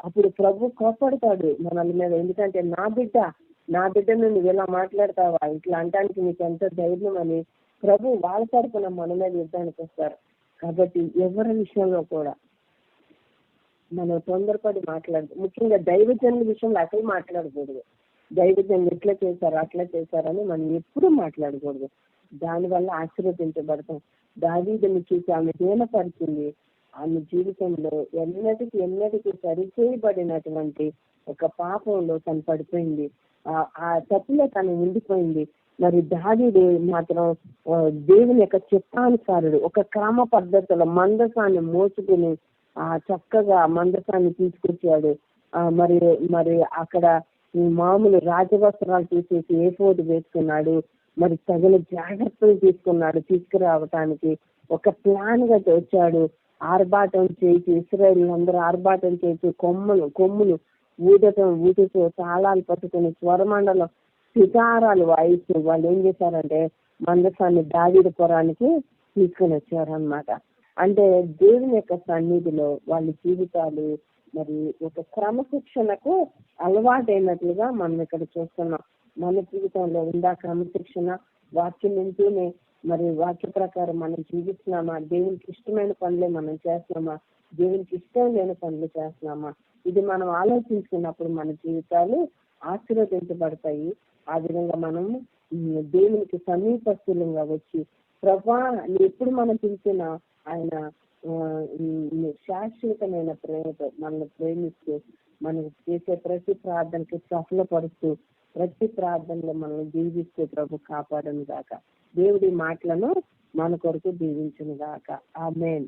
అప్పుడు ప్రభు కోపడతాడు మనల మీద. ఎందుకంటే నా బిడ్డను నువ్వు ఇలా మాట్లాడతావా, ఇట్లా అంటానికి నీకు ఎంత ధైర్యం అని ప్రభు వాళ్ళ తరపున మన మీద యుద్ధానికి వస్తారు. కాబట్టి ఎవరి విషయంలో కూడా మనం తొందరపడి మాట్లాడదు. ముఖ్యంగా దైవజనుల విషయంలో అసలు మాట్లాడకూడదు. దైవజనులు ఇట్లా చేశారు అట్లా చేశారని మనం ఎప్పుడూ మాట్లాడకూడదు. దానివల్ల ఆశీర్వదించబడతాం. దావీదుని చూసి ఆమె హీనపరిచింది. ఆమె జీవితంలో ఎన్నటికీ సరిచేయబడినటువంటి ఒక పాపంలో తను పడిపోయింది. ఆ తప్పులో తను ఉండిపోయింది. మరి దావీదు మాత్రం దేవుని యొక్క చిత్తానుసారుడు, ఒక క్రమ పద్ధతిలో మందసాన్ని మోసుకుని చక్కగా మందసాన్ని తీసుకొచ్చాడు. మరి అక్కడ మామూలు రాజవస్త్రాలు తీసేసి ఏఫోదు వేసుకున్నాడు. మరి తగిన జాగ్రత్తలు తీసుకురావటానికి ఒక ప్లాన్ గా వచ్చాడు. ఆర్భాటం చేసి ఇశ్రాయేలు అందరూ ఆర్భాటం చేసి కొమ్ములు ఊదుతూ తాళాలు పట్టుకుని స్వరమండలం సితారాలు వాయిస్తూ వాళ్ళు ఏం చేశారంటే మందసాన్ని దావీదు పురానికి తీసుకుని వచ్చారనమాట. అంటే దేవుని యొక్క సన్నిధిలో వాళ్ళ జీవితాలు మరి ఒక క్రమశిక్షణకు అలవాటైనట్లుగా మనం ఇక్కడ చూస్తున్నాం. మన జీవితంలో ఉందా క్రమశిక్షణ? వాక్యం వింటూనే మరి వాక్య ప్రకారం మనం జీవిస్తున్నామా? దేవునికి ఇష్టమైన పనులే మనం చేస్తున్నామా? దేవునికి ఇష్టం లేని పనులు చేస్తున్నామా? ఇది మనం ఆలోచించుకున్నప్పుడు మన జీవితాలు ఆశీర్వదించబడతాయి. ఆ విధంగా మనం దేవునికి సమీపస్తులంగా వచ్చి ప్రభా ఎప్పుడు మనం పిలిచినా ఆయన శాశ్వతమైన ప్రేమతో మనల్ని ప్రేమిస్తూ మనకు చేసే ప్రతి ప్రార్థనకి సఫలపరుస్తూ ప్రతి ప్రార్థనలో మనల్ని దీవిస్తూ ప్రభు కాపాడను గాక. దేవుడి మాటలను మన కొరకు దీవించును గాక. ఆమేన్.